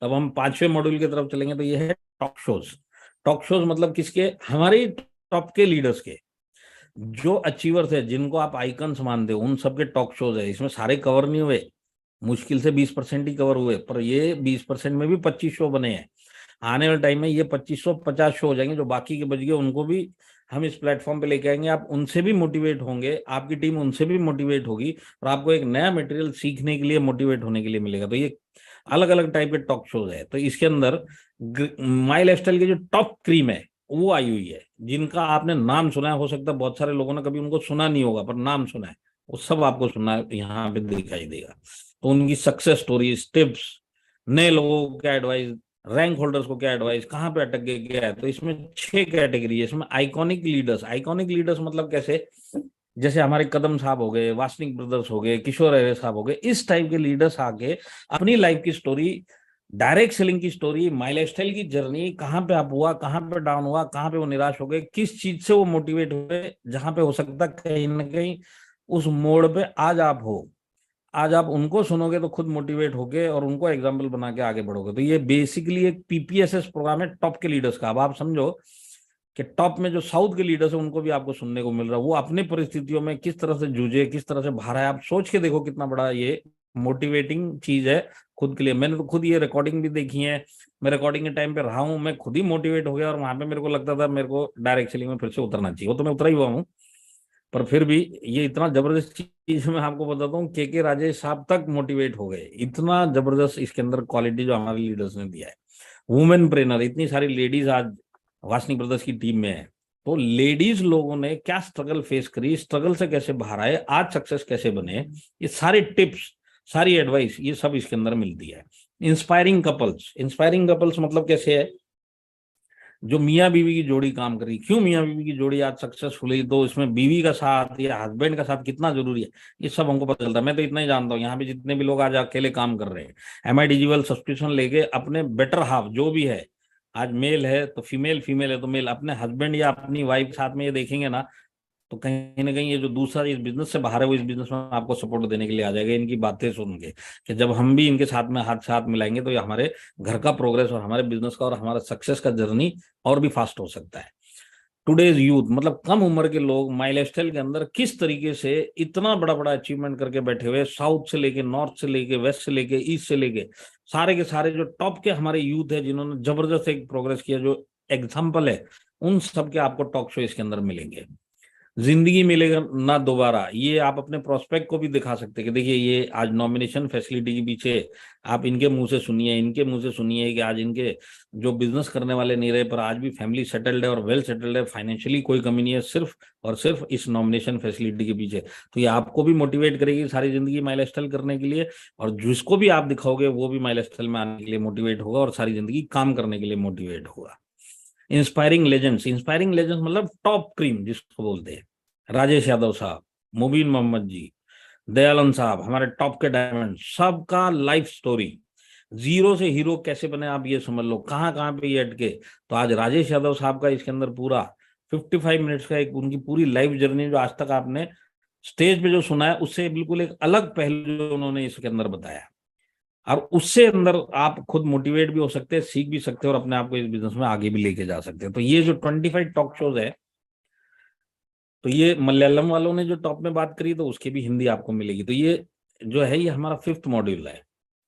S1: तब हम 5वें मॉड्यूल की तरफ चलेंगे। तो ये है टॉक शोज। टॉक शोज मतलब किसके? हमारे टॉप के लीडर्स के, जो अचीवर्स है, जिनको आप आइकन्स मानते हो, उन सबके टॉक शोज है। इसमें सारे कवर नहीं हुए, मुश्किल से 20% ही कवर हुए, पर ये 20% में भी 25 शो बने हैं। आने वाले टाइम में ये 2550 शो हो जाएंगे। जो बाकी के बच गए उनको भी हम इस प्लेटफॉर्म पे लेके आएंगे। आप उनसे भी मोटिवेट होंगे, आपकी टीम उनसे भी मोटिवेट होगी, और आपको एक नया मटेरियल सीखने के लिए, मोटिवेट होने के लिए मिलेगा। तो ये अलग अलग टाइप के टॉक शोज है। तो इसके अंदर माई लाइफस्टाइल की जो टॉप क्रीम है वो आई हुई है, जिनका आपने नाम सुना है। हो सकता है बहुत सारे लोगों ने कभी उनको सुना नहीं होगा, पर नाम सुना है, वो सब आपको सुनना है, यहाँ पे दिखाई देगा। तो उनकी सक्सेस स्टोरी, टिप्स, नए लोगों को क्या एडवाइस, रैंक होल्डर्स को क्या एडवाइस, कहाँ पे अटक गए, क्या है। तो इसमें 6 कैटेगरी है। इसमें आइकॉनिक लीडर्स। आइकॉनिक लीडर्स मतलब कैसे? जैसे हमारे कदम साहब हो गए, वासनिक ब्रदर्स हो गए, किशोर अरे साहब हो गए, इस टाइप के लीडर्स आके अपनी लाइफ की स्टोरी, डायरेक्ट सेलिंग की स्टोरी, माई लाइफस्टाइल की जर्नी, कहाँ पे आप हुआ, कहाँ पे डाउन हुआ, कहाँ पे वो निराश हो गए, किस चीज से वो मोटिवेट हुए, जहां पे हो सकता कहीं ना कहीं उस मोड़ पे आज आप हो। आज आप उनको सुनोगे तो खुद मोटिवेट होगे और उनको एग्जाम्पल बना के आगे बढ़ोगे। तो ये बेसिकली एक PPSS प्रोग्राम है टॉप के लीडर्स का। अब आप समझो कि टॉप में जो साउथ के लीडर्स है उनको भी आपको सुनने को मिल रहा है, वो अपने परिस्थितियों में किस तरह से जूझे, किस तरह से बाहर है। आप सोच के देखो कितना बड़ा ये मोटिवेटिंग चीज है खुद के लिए। मैंने तो खुद ये रिकॉर्डिंग भी देखी है, मैं रिकॉर्डिंग के टाइम पे रहा हूँ, मैं खुद ही मोटिवेट हो गया, और वहां पे मेरे को लगता था मेरे को डायरेक्ट सेलिंग में फिर से उतरना चाहिए। वो तो मैं उतरा ही हुआ हूँ, पर फिर भी ये इतना जबरदस्त चीज मैं आपको बताता हूँ, के राजेश साहब तक मोटिवेट हो गए। इतना जबरदस्त इसके अंदर क्वालिटी जो हमारे लीडर्स ने दिया है। वुमेन ट्रेनर, इतनी सारी लेडीज आज वासनिक ब्रदर्स की टीम में है। तो लेडीज लोगों ने क्या स्ट्रगल फेस करी, स्ट्रगल से कैसे बाहर आए, आज सक्सेस कैसे बने, ये सारे टिप्स, सारी एडवाइस, ये सब इसके अंदर मिलती है। Inspiring couples. इंस्पायरिंग कपल्स मतलब कैसे है? जो मियाँ बीवी की जोड़ी काम करी, क्यों मियाँ बीवी की जोड़ी आज सक्सेसफुल हुई, तो इसमें बीवी का साथ या हस्बैंड का साथ कितना जरूरी है, ये सब हमको पता चलता है। मैं तो इतना ही जानता हूँ, यहाँ पे जितने भी लोग आज अकेले काम कर रहे हैं, MIDG सब्सक्रिप्शन लेके अपने बेटर हाफ जो भी है, आज मेल है तो फीमेल, फीमेल है तो मेल, अपने हस्बैंड या अपनी वाइफ के साथ में ये देखेंगे ना, तो कहीं ना कहीं ये जो दूसरा इस बिजनेस से बाहर है, वो इस बिजनेस में आपको सपोर्ट देने के लिए आ जाएगा। इनकी बातें सुन के कि जब हम भी इनके साथ में हाथ से हाथ मिलाएंगे तो ये हमारे घर का प्रोग्रेस और हमारे बिजनेस का और हमारा सक्सेस का जर्नी और भी फास्ट हो सकता है। टुडेज यूथ मतलब कम उम्र के लोग माई लाइफस्टाइल के अंदर किस तरीके से इतना बड़ा बड़ा अचीवमेंट करके बैठे हुए, साउथ से लेके, नॉर्थ से लेके, वेस्ट से लेके, ईस्ट से लेके, सारे के सारे जो टॉप के हमारे यूथ है जिन्होंने जबरदस्त एक प्रोग्रेस किया, जो एग्जाम्पल है, उन सबके आपको टॉक शो इसके अंदर मिलेंगे। जिंदगी मिलेगा ना दोबारा, ये आप अपने प्रोस्पेक्ट को भी दिखा सकते हैं कि देखिए ये आज नॉमिनेशन फैसिलिटी के पीछे आप इनके मुंह से सुनिए, इनके मुंह से सुनिए कि आज इनके जो बिजनेस करने वाले नहीं रहे, पर आज भी फैमिली सेटल्ड है और वेल सेटल्ड है, फाइनेंशियली कोई कमी नहीं है, सिर्फ और सिर्फ इस नॉमिनेशन फैसिलिटी के पीछे। तो ये आपको भी मोटिवेट करेगी सारी जिंदगी माई लाइफस्टाइल करने के लिए, और जिसको भी आप दिखाओगे वो भी माई लाइफस्टाइल में आने के लिए मोटिवेट होगा और सारी जिंदगी काम करने के लिए मोटिवेट होगा। Inspiring legends. इंस्पायरिंग लेजेंड्स मतलब टॉप क्रीम जिसको बोलते हैं, राजेश यादव साहब, मुबीन मोहम्मद जी, दयालन साहब, हमारे टॉप के डायमंड, सबका लाइफ स्टोरी, जीरो से हीरो कैसे बने आप ये समझ लो, कहाँ कहाँ पे ये अटके। तो आज राजेश यादव साहब का इसके अंदर पूरा 55 मिनट्स का एक उनकी पूरी लाइफ जर्नी जो आज तक आपने स्टेज पे जो सुना है, उससे बिल्कुल एक अलग पहलू जो उन्होंने इसके अंदर बताया, और उससे अंदर आप खुद मोटिवेट भी हो सकते हैं, सीख भी सकते हैं और अपने आप को इस बिजनेस में आगे भी लेके जा सकते हैं। तो ये जो 25 टॉक शोज है तो ये मलयालम वालों ने जो टॉप में बात करी तो उसकी भी हिंदी आपको मिलेगी। तो ये जो है ये हमारा 5th मॉड्यूल है,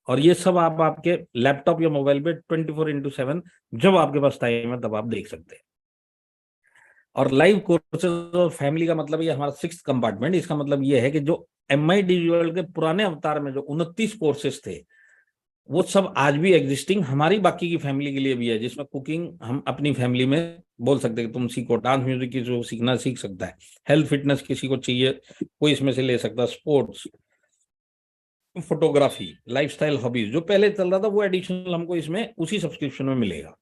S1: और ये सब आप आपके लैपटॉप या मोबाइल पे 24/7 जब आपके पास टाइम है तब आप देख सकते हैं। और लाइव कोर्सेज और फैमिली का मतलब ये हमारा 6th कंपार्टमेंट। इसका मतलब ये है कि जो MI डिजिटल के पुराने अवतार में जो 29 कोर्सेज थे वो सब आज भी एग्जिस्टिंग हमारी बाकी की फैमिली के लिए भी है, जिसमें कुकिंग हम अपनी फैमिली में बोल सकते हैं कि तुम सीखो, डांस म्यूजिक किसी को सीखना सीख सकता है, हेल्थ फिटनेस किसी को चाहिए कोई इसमें से ले सकता है, स्पोर्ट्स, फोटोग्राफी, लाइफस्टाइल, हॉबीज जो पहले चल रहा था वो एडिशनल हमको इसमें उसी सब्सक्रिप्शन में मिलेगा।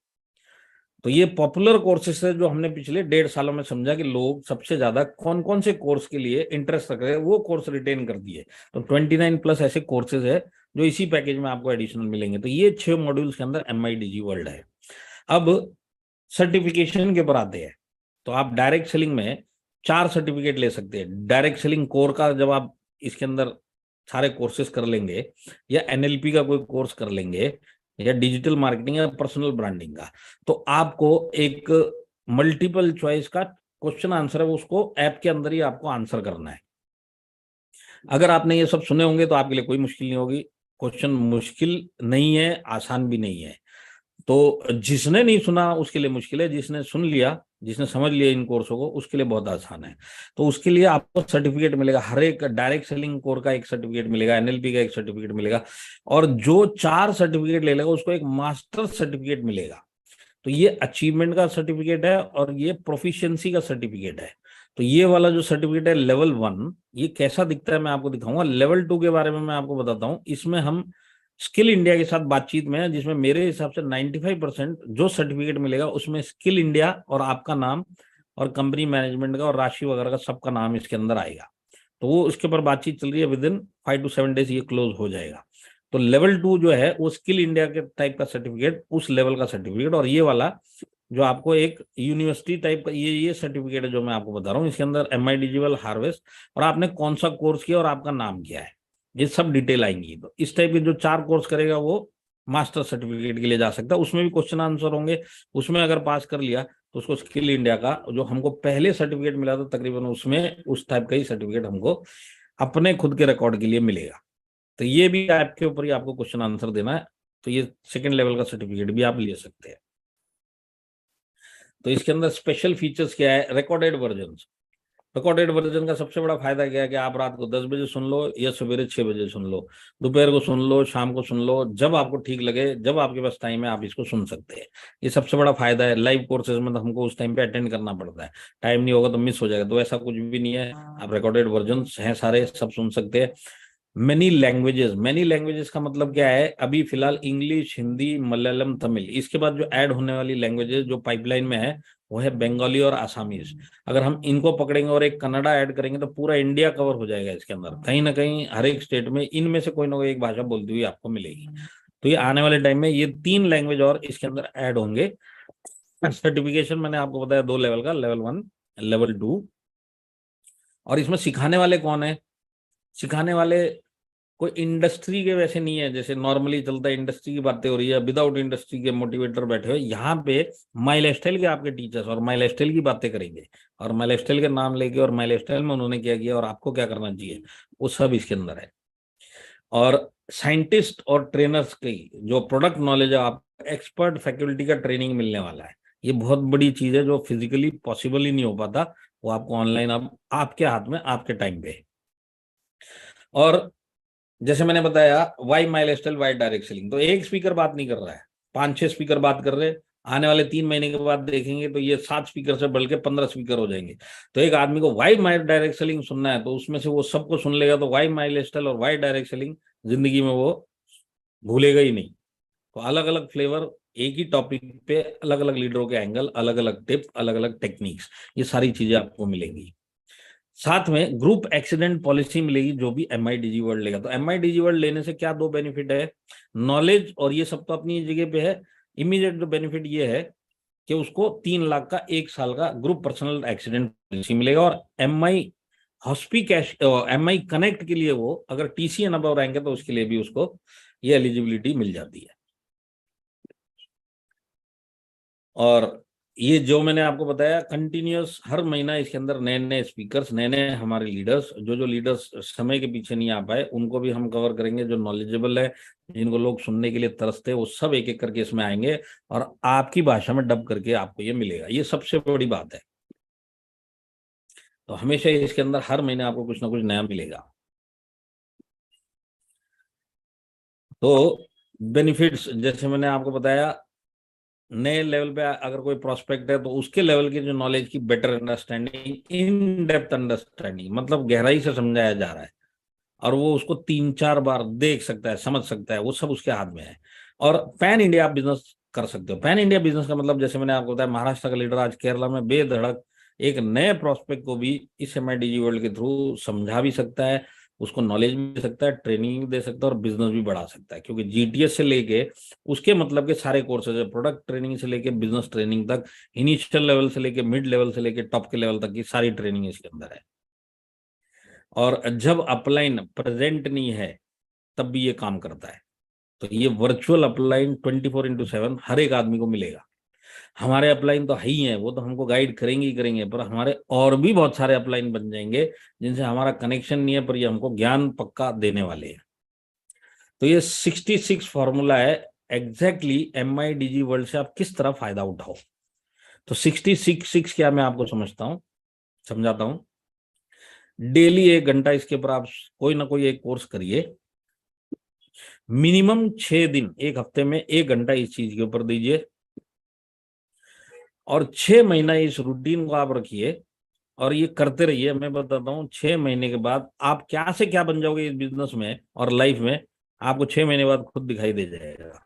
S1: तो ये पॉपुलर कोर्सेस है जो हमने पिछले 1.5 सालों में समझा कि लोग सबसे ज्यादा कौन कौन से कोर्स के लिए इंटरेस्ट रख रहे हैं, वो कोर्स रिटेन कर दिए। तो 29+ ऐसे कोर्सेज है जो इसी पैकेज में आपको एडिशनल मिलेंगे। तो ये 6 मॉड्यूल्स के अंदर MI DG वर्ल्ड है। अब सर्टिफिकेशन के ऊपर आते हैं, तो आप डायरेक्ट सेलिंग में 4 सर्टिफिकेट ले सकते हैं। डायरेक्ट सेलिंग कोर का जब आप इसके अंदर सारे कोर्सेज कर लेंगे, या NLP का कोई कोर्स कर लेंगे, या डिजिटल मार्केटिंग या पर्सनल ब्रांडिंग का, तो आपको एक मल्टीपल चॉइस का क्वेश्चन आंसर है, उसको ऐप के अंदर ही आपको आंसर करना है। अगर आपने ये सब सुने होंगे तो आपके लिए कोई मुश्किल नहीं होगी। क्वेश्चन मुश्किल नहीं है, आसान भी नहीं है। तो जिसने नहीं सुना उसके लिए मुश्किल है, जिसने सुन लिया, जिसने समझ लिया इन कोर्सों को, उसके लिए बहुत आसान है। तो उसके लिए आपको सर्टिफिकेट मिलेगा, हर एक डायरेक्ट सेलिंग कोर का एक सर्टिफिकेट मिलेगा, NLP का एक सर्टिफिकेट मिलेगा, और जो 4 सर्टिफिकेट ले लेगा उसको एक मास्टर सर्टिफिकेट मिलेगा। तो ये अचीवमेंट का सर्टिफिकेट है और ये प्रोफिशिएंसी का सर्टिफिकेट है। तो ये वाला जो सर्टिफिकेट है लेवल 1, ये कैसा दिखता है मैं आपको दिखाऊंगा। लेवल 2 के बारे में मैं आपको बताता हूँ। इसमें हम स्किल इंडिया के साथ बातचीत में है, जिसमें मेरे हिसाब से 95% जो सर्टिफिकेट मिलेगा उसमें स्किल इंडिया और आपका नाम और कंपनी मैनेजमेंट का और राशि वगैरह का सबका नाम इसके अंदर आएगा। तो वो उसके ऊपर बातचीत चल रही है, विद इन 5 to 7 डेज ये क्लोज हो जाएगा। तो लेवल 2 जो है वो स्किल इंडिया के टाइप का सर्टिफिकेट, उस लेवल का सर्टिफिकेट। और ये वाला जो आपको एक यूनिवर्सिटी टाइप का ये सर्टिफिकेट है जो मैं आपको बता रहा हूँ, इसके अंदर MI डिजिटल हार्वेस्ट और आपने कौन सा कोर्स किया और आपका नाम क्या है, ये सब डिटेल आएंगी। तो इस टाइप के जो 4 कोर्स करेगा वो मास्टर सर्टिफिकेट के लिए जा सकता है। उसमें भी क्वेश्चन आंसर होंगे, उसमें अगर पास कर लिया तो उसको स्किल इंडिया का जो हमको पहले सर्टिफिकेट मिला था तकरीबन उसमें उस टाइप का ही सर्टिफिकेट हमको अपने खुद के रिकॉर्ड के लिए मिलेगा। तो ये भी ऐप के ऊपर ही आपको क्वेश्चन आंसर देना है। तो ये 2nd लेवल का सर्टिफिकेट भी आप ले सकते हैं। तो इसके अंदर स्पेशल फीचर्स क्या है, रिकॉर्डेड वर्जन। रिकॉर्डेड वर्जन का सबसे बड़ा फायदा क्या है कि आप रात को 10 बजे सुन लो या सवेरे 6 बजे सुन लो, दोपहर को सुन लो, शाम को सुन लो, जब आपको ठीक लगे, जब आपके पास टाइम है आप इसको सुन सकते हैं। ये सबसे बड़ा फायदा है। लाइव कोर्सेज में तो हमको उस टाइम पे अटेंड करना पड़ता है, टाइम नहीं होगा तो मिस हो जाएगा। तो ऐसा कुछ भी नहीं है, आप रिकॉर्डेड वर्जन हैं सारे, सब सुन सकते हैं। मेनी लैंग्वेजेस का मतलब क्या है, अभी फिलहाल इंग्लिश, हिंदी, मलयालम, तमिल। इसके बाद जो ऐड होने वाली लैंग्वेजेस जो पाइपलाइन में है वो है बंगाली और आसामीज। अगर हम इनको पकड़ेंगे और एक कन्नड़ा ऐड करेंगे तो पूरा इंडिया कवर हो जाएगा। इसके अंदर कहीं ना कहीं हर एक स्टेट में इनमें से कोई ना कोई एक भाषा बोलती हुई आपको मिलेगी। तो ये आने वाले टाइम में ये 3 लैंग्वेज और इसके अंदर ऐड होंगे। सर्टिफिकेशन मैंने आपको बताया 2 लेवल का, लेवल 1, लेवल 2। और इसमें सिखाने वाले कौन है, सिखाने वाले कोई इंडस्ट्री के वैसे नहीं है जैसे नॉर्मली चलता है, इंडस्ट्री की बातें हो रही है, विदाउट इंडस्ट्री के मोटिवेटर बैठे हुए। यहाँ पे माई लाइफस्टाइल के आपके टीचर्स और माई लाइफस्टाइल की बातें करेंगे, और माई लाइफस्टाइल के नाम लेके और माई लाइफस्टाइल में उन्होंने क्या किया और आपको क्या करना चाहिए वो सब इसके अंदर है। और साइंटिस्ट और ट्रेनर्स की जो प्रोडक्ट नॉलेज है, आप एक्सपर्ट फैकल्टी का ट्रेनिंग मिलने वाला है। ये बहुत बड़ी चीज है जो फिजिकली पॉसिबल ही नहीं हो पाता, वो आपको ऑनलाइन अब आपके हाथ में आपके टाइम पे। और जैसे मैंने बताया Y my lifestyle why direct selling, तो एक स्पीकर बात नहीं कर रहा है, 5-6 स्पीकर बात कर रहे हैं। आने वाले 3 महीने के बाद देखेंगे तो ये 7 स्पीकर से बढ़ के 15 स्पीकर हो जाएंगे। तो एक आदमी को वाई माई डायरेक्ट सेलिंग सुनना है तो उसमें से वो सबको सुन लेगा, तो वाई माई लाइफस्टाइल और वाई डायरेक्ट सेलिंग जिंदगी में वो भूलेगा ही नहीं। तो अलग अलग फ्लेवर, एक ही टॉपिक पे अलग अलग लीडरों के एंगल, अलग अलग टिप, अलग अलग टेक्निक्स, ये सारी चीजें आपको मिलेंगी। साथ में ग्रुप एक्सीडेंट पॉलिसी मिलेगी जो भी MI DG वर्ल्ड लेगा। तो MI DG वर्ल्ड लेने से क्या 2 बेनिफिट है, नॉलेज और ये सब तो अपनी जगह पे है। इमीडिएट जो बेनिफिट ये है कि उसको 3 लाख का 1 साल का ग्रुप पर्सनल एक्सीडेंट पॉलिसी मिलेगा। और MI हॉस्पी कैश, MI कनेक्ट के लिए वो अगर TCN अबव रहेंगे तो उसके लिए भी उसको ये एलिजिबिलिटी मिल जाती है। और ये जो मैंने आपको बताया कंटिन्यूअस, हर महीना इसके अंदर नए नए स्पीकर्स, नए नए हमारे लीडर्स, जो लीडर्स समय के पीछे नहीं आ पाए उनको भी हम कवर करेंगे, जो नॉलेजेबल है, जिनको लोग सुनने के लिए तरसते हैं, वो सब एक एक करके इसमें आएंगे और आपकी भाषा में डब करके आपको ये मिलेगा। ये सबसे बड़ी बात है। तो हमेशा इसके अंदर हर महीने आपको कुछ ना कुछ नया मिलेगा। तो बेनिफिट्स जैसे मैंने आपको बताया, नए लेवल पे अगर कोई प्रोस्पेक्ट है तो उसके लेवल की जो नॉलेज की better understanding, in depth understanding, मतलब गहराई से समझाया जा रहा है और वो उसको 3-4 बार देख सकता है, समझ सकता है, वो सब उसके हाथ में है। और पैन इंडिया आप बिजनेस कर सकते हो। पैन इंडिया बिजनेस का मतलब जैसे मैंने आपको बताया, महाराष्ट्र का लीडर आज केरला में बेधड़क एक नए प्रोस्पेक्ट को भी इस MIDG वर्ल्ड के थ्रू समझा भी सकता है, उसको नॉलेज भी दे सकता है, ट्रेनिंग भी दे सकता है और बिजनेस भी बढ़ा सकता है। क्योंकि GTS से लेके उसके मतलब के सारे कोर्सेज है, प्रोडक्ट ट्रेनिंग से लेके बिजनेस ट्रेनिंग तक, इनिशियल लेवल से लेके मिड लेवल से लेके टॉप के लेवल तक की सारी ट्रेनिंग इसके अंदर है। और जब अपलाइन प्रेजेंट नहीं है तब भी ये काम करता है। तो ये वर्चुअल अपलाइन 24/7 हर एक आदमी को मिलेगा। हमारे अपलाइन तो है ही है, वो तो हमको गाइड करेंगे ही करेंगे, पर हमारे और भी बहुत सारे अपलाइन बन जाएंगे जिनसे हमारा कनेक्शन नहीं है, पर ये हमको ज्ञान पक्का देने वाले हैं। तो ये 66 फॉर्मूला है एग्जैक्टली MIDG वर्ल्ड से आप किस तरह फायदा उठाओ। तो 66 क्या, मैं आपको समझाता हूं। डेली 1 घंटा इसके ऊपर आप कोई ना कोई एक कोर्स करिए। मिनिमम 6 दिन, एक हफ्ते में 1 घंटा इस चीज के ऊपर दीजिए और 6 महीना इस रूटीन को आप रखिए और ये करते रहिए। मैं बताता हूँ 6 महीने के बाद आप क्या से क्या बन जाओगे इस बिजनेस में और लाइफ में, आपको 6 महीने बाद खुद दिखाई दे जाएगा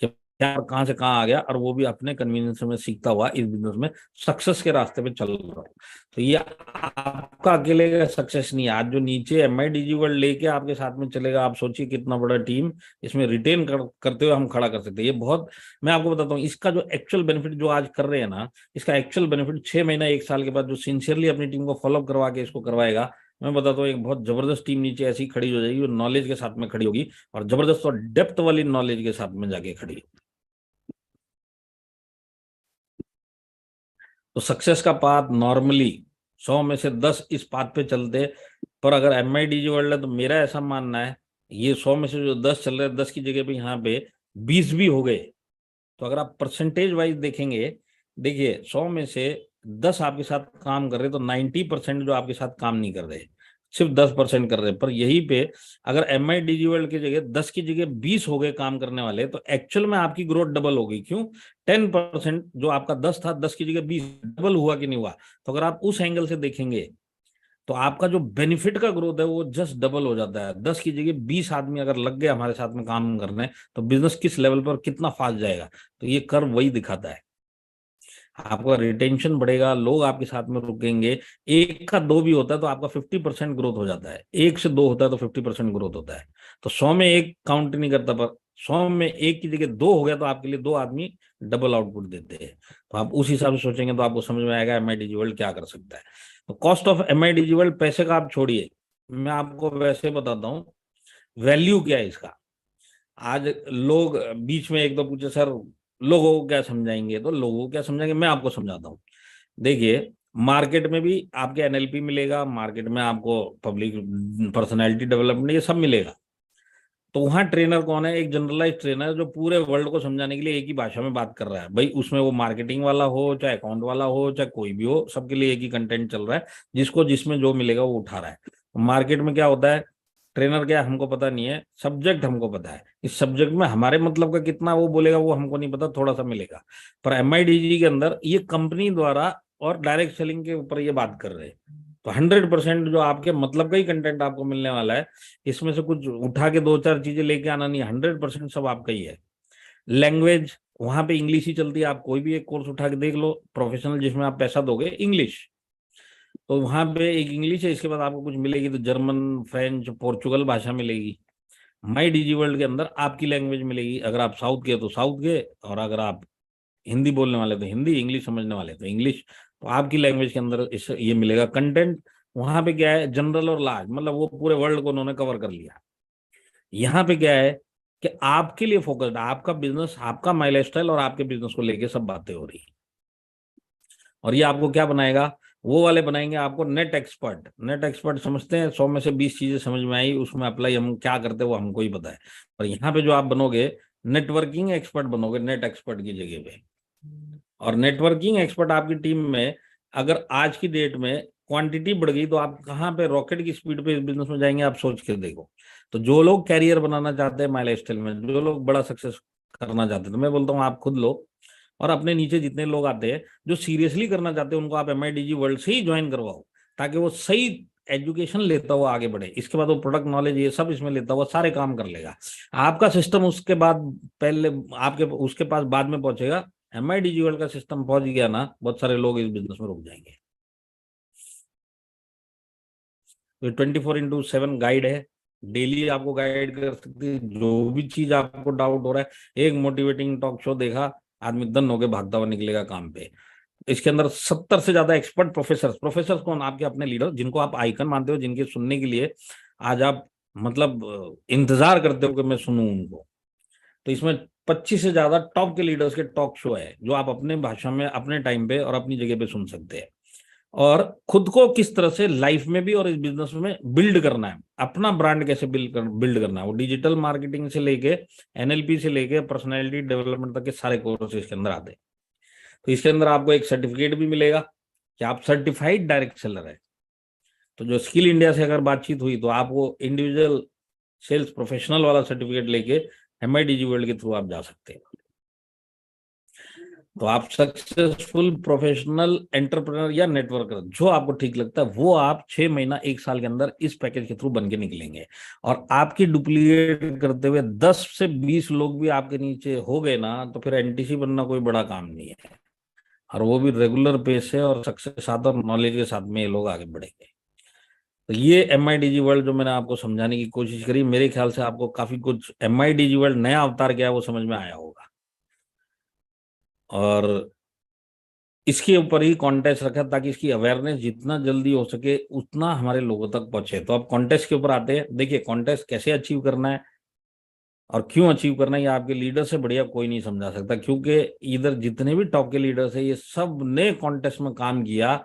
S1: कि क्या और कहाँ से कहाँ आ गया, और वो भी अपने कन्वीनियंस में सीखता हुआ इस बिजनेस में सक्सेस के रास्ते पे चल रहा हूँ। तो ये आपका अकेले का सक्सेस नहीं है। आज जो नीचे MIDG वर्ल्ड लेके आपके साथ में चलेगा, आप सोचिए कितना बड़ा टीम इसमें रिटेन करते हुए हम खड़ा कर सकते हैं। ये बहुत, मैं आपको बताता हूँ इसका जो एक्चुअल बेनिफिट जो आज कर रहे हैं ना, इसका एक्चुअल बेनिफिट 6 महीना 1 साल के बाद जो सिंसियरली अपनी टीम को फॉलोअप करवा के इसको करवाएगा, मैं बताता हूँ एक बहुत जबरदस्त टीम नीचे ऐसी खड़ी हो जाएगी, नॉलेज के साथ में खड़ी होगी और जबरदस्त और डेप्थ वाली नॉलेज के साथ में जाके खड़ी होगी। तो सक्सेस का पाथ नॉर्मली 100 में से 10 इस पाथ पे चलते, पर अगर MIDG वर्ल्ड है तो मेरा ऐसा मानना है ये 100 में से जो 10 चल रहे हैं, 10 की जगह पे यहाँ पे 20 भी हो गए, तो अगर आप परसेंटेज वाइज देखेंगे, देखिए 100 में से 10 आपके साथ काम कर रहे तो 90% जो आपके साथ काम नहीं कर रहे, सिर्फ 10% कर रहे। पर यहीं पे अगर MIDG वर्ल्ड की जगह 10 की जगह 20 हो गए काम करने वाले, तो एक्चुअल में आपकी ग्रोथ डबल होगी। क्यों? 10% जो आपका 10 था, 10 की जगह 20 डबल हुआ कि नहीं हुआ? तो अगर आप उस एंगल से देखेंगे तो आपका जो बेनिफिट का ग्रोथ है वो जस्ट डबल हो जाता है। 10 की जगह 20 आदमी अगर लग गए हमारे साथ में काम करने, तो बिजनेस किस लेवल पर कितना फास्ट जाएगा। तो ये कर्व वही दिखाता है। आपका रिटेंशन बढ़ेगा, लोग आपके साथ में रुकेंगे। 1 का 2 भी होता है तो आपका 50% ग्रोथ हो जाता है, 1 से 2 होता है तो 50% ग्रोथ होता है। तो 100 में 1 काउंट नहीं करता, पर 100 में 1 की जगह 2 हो गया तो आपके लिए 2 आदमी डबल आउटपुट देते हैं। तो आप उस हिसाब से सोचेंगे तो आपको समझ में आएगा MIDG वर्ल्ड क्या कर सकता है। तो कॉस्ट ऑफ MIDG वर्ल्ड, पैसे का आप छोड़िए, मैं आपको वैसे बताता हूँ वैल्यू क्या है इसका। आज लोग बीच में एक दो पूछे सर लोगों को क्या समझाएंगे, तो लोगों को क्या समझाएंगे, मैं आपको समझाता हूँ। देखिए मार्केट में भी आपके NLP मिलेगा, मार्केट में आपको पब्लिक पर्सनैलिटी डेवलपमेंट ये सब मिलेगा। तो वहाँ ट्रेनर कौन है? एक जनरलाइज ट्रेनर जो पूरे वर्ल्ड को समझाने के लिए एक ही भाषा में बात कर रहा है। भाई उसमें वो मार्केटिंग वाला हो, चाहे अकाउंट वाला हो, चाहे कोई भी हो, सबके लिए एक ही कंटेंट चल रहा है। जिसको जिसमें जो मिलेगा वो उठा रहा है। मार्केट में क्या होता है, ट्रेनर क्या हमको पता नहीं है, सब्जेक्ट हमको पता है, इस सब्जेक्ट में हमारे मतलब का कितना वो बोलेगा वो हमको नहीं पता, थोड़ा सा मिलेगा। पर MIDG के अंदर ये कंपनी द्वारा और डायरेक्ट सेलिंग के ऊपर ये बात कर रहे हैं। तो 100% जो आपके मतलब का ही कंटेंट आपको मिलने वाला है। इसमें से कुछ उठा के 2-4 चीजें लेके आना नहीं, 100% सब आपका ही है। लैंग्वेज वहां पे इंग्लिश ही चलती है। आप कोई भी एक कोर्स उठा के देख लो प्रोफेशनल जिसमें आप पैसा दोगे, इंग्लिश, तो वहां पे एक इंग्लिश है, इसके बाद आपको कुछ मिलेगी तो जर्मन, फ्रेंच, पोर्चुगल भाषा मिलेगी। MIDG वर्ल्ड के अंदर आपकी लैंग्वेज मिलेगी। अगर आप साउथ के तो साउथ के, और अगर आप हिंदी बोलने वाले तो हिंदी, इंग्लिश समझने वाले तो इंग्लिश। तो आपकी लैंग्वेज के अंदर इस ये मिलेगा कंटेंट। वहां पे क्या है, जनरल और लार्ज, मतलब वो पूरे वर्ल्ड को उन्होंने कवर कर लिया। यहाँ पे क्या है कि आपके लिए फोकस्ड, आपका बिजनेस, आपका माई लाइफस्टाइल और आपके बिजनेस को लेके सब बातें हो रही है। और ये आपको क्या बनाएगा, वो वाले बनाएंगे आपको नेट एक्सपर्ट। नेट एक्सपर्ट समझते हैं, 100 में से 20 चीजें समझ में आई, उसमें अप्लाई हम क्या करते हैं वो हमको ही पता है। और यहाँ पे जो आप बनोगे नेटवर्किंग एक्सपर्ट बनोगे नेट एक्सपर्ट की जगह पे। और नेटवर्किंग एक्सपर्ट आपकी टीम में अगर आज की डेट में क्वांटिटी बढ़ गई तो आप कहाँ पे रॉकेट की स्पीड पे इस बिजनेस में जाएंगे, आप सोच के देखो। तो जो लोग कैरियर बनाना चाहते हैं माई लाइफस्टाइल में, जो लोग बड़ा सक्सेस करना चाहते हैं, तो मैं बोलता हूँ आप खुद लो, और अपने नीचे जितने लोग आते हैं जो सीरियसली करना चाहते हैं उनको आप MIDG वर्ल्ड से ही ज्वाइन करवाओ, ताकि वो सही एजुकेशन लेता हुआ आगे बढ़े। इसके बाद वो प्रोडक्ट नॉलेज ये सब इसमें लेता हुआ सारे काम कर लेगा। आपका सिस्टम उसके बाद पहले आपके उसके पास बाद में पहुंचेगा। MIDG वर्ल्ड का सिस्टम पहुंच गया ना, बहुत सारे लोग इस बिजनेस में रुक जाएंगे। तो 24/7 गाइड है, डेली आपको गाइड कर सकती है। जो भी चीज आपको डाउट हो रहा है, एक मोटिवेटिंग टॉक शो देखा, आदमी दन होके भागता हुआ निकलेगा काम पे। इसके अंदर 70 से ज्यादा एक्सपर्ट प्रोफेसर कौन, आपके अपने लीडर जिनको आप आइकन मानते हो, जिनके सुनने के लिए आज आप मतलब इंतजार करते हो कि मैं सुनूं उनको। तो इसमें 25 से ज्यादा टॉप के लीडर्स के टॉक शो है जो आप अपने भाषा में अपने टाइम पे और अपनी जगह पे सुन सकते हैं। और खुद को किस तरह से लाइफ में भी और इस बिजनेस में बिल्ड करना है, अपना ब्रांड कैसे बिल्ड करना है, वो डिजिटल मार्केटिंग से लेके NLP से लेके पर्सनैलिटी डेवलपमेंट तक के सारे कोर्स इसके अंदर आते हैं। तो इसके अंदर आपको एक सर्टिफिकेट भी मिलेगा कि आप सर्टिफाइड डायरेक्ट सेलर है। तो जो स्किल इंडिया से अगर बातचीत हुई तो आप वो इंडिविजुअल सेल्स प्रोफेशनल वाला सर्टिफिकेट लेके MIDG वर्ल्ड के थ्रू आप जा सकते हैं। तो आप सक्सेसफुल प्रोफेशनल एंटरप्रेन्योर या नेटवर्कर, जो आपको ठीक लगता है वो आप 6 महीना 1 साल के अंदर इस पैकेज के थ्रू बन के निकलेंगे। और आपकी डुप्लीकेट करते हुए 10 से 20 लोग भी आपके नीचे हो गए ना, तो फिर NTC बनना कोई बड़ा काम नहीं है। और वो भी रेगुलर पेस से और सक्सेस के साथ और नॉलेज के साथ में ये लोग आगे बढ़ेंगे। तो ये MIDG वर्ल्ड जो मैंने आपको समझाने की कोशिश करी, मेरे ख्याल से आपको काफी कुछ MIDG वर्ल्ड नया अवतार क्या है वो समझ में आया होगा। और इसके ऊपर ही कॉन्टेस्ट रखा ताकि इसकी अवेयरनेस जितना जल्दी हो सके उतना हमारे लोगों तक पहुंचे। तो अब कॉन्टेस्ट के ऊपर आते हैं। देखिए कॉन्टेस्ट कैसे अचीव करना है और क्यों अचीव करना है, ये आपके लीडर से बढ़िया कोई नहीं समझा सकता, क्योंकि इधर जितने भी टॉप के लीडर्स है ये सब ने कॉन्टेस्ट में काम किया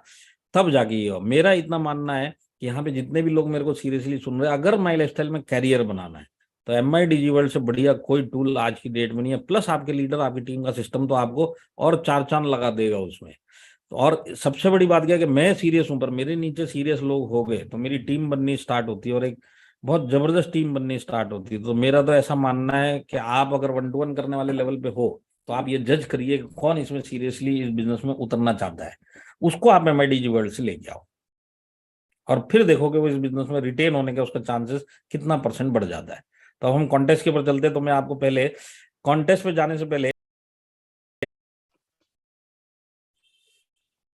S1: तब जाके ये हो। मेरा इतना मानना है कि यहाँ पे जितने भी लोग मेरे को सीरियसली सुन रहे हैं, अगर माई लाइफस्टाइल में कैरियर बनाना है तो MIDG वर्ल्ड से बढ़िया कोई टूल आज की डेट में नहीं है। प्लस आपके लीडर, आपकी टीम का सिस्टम तो आपको और 4 चांद लगा देगा उसमें। तो और सबसे बड़ी बात क्या है कि मैं सीरियस हूं, पर मेरे नीचे सीरियस लोग हो गए तो मेरी टीम बननी स्टार्ट होती है और एक बहुत जबरदस्त टीम बननी स्टार्ट होती है। तो मेरा तो ऐसा मानना है कि आप अगर 1-to-1 करने वाले लेवल पे हो तो आप ये जज करिए कि कौन इसमें सीरियसली इस बिजनेस में उतरना चाहता है, उसको आप MIDG वर्ल्ड से लेके आओ और फिर देखोगे वो इस बिजनेस में रिटेन होने का उसका चांसेस कितना % बढ़ जाता है। तो हम कॉन्टेस्ट के ऊपर चलते हैं। तो मैं आपको पहले कॉन्टेस्ट पे जाने से पहले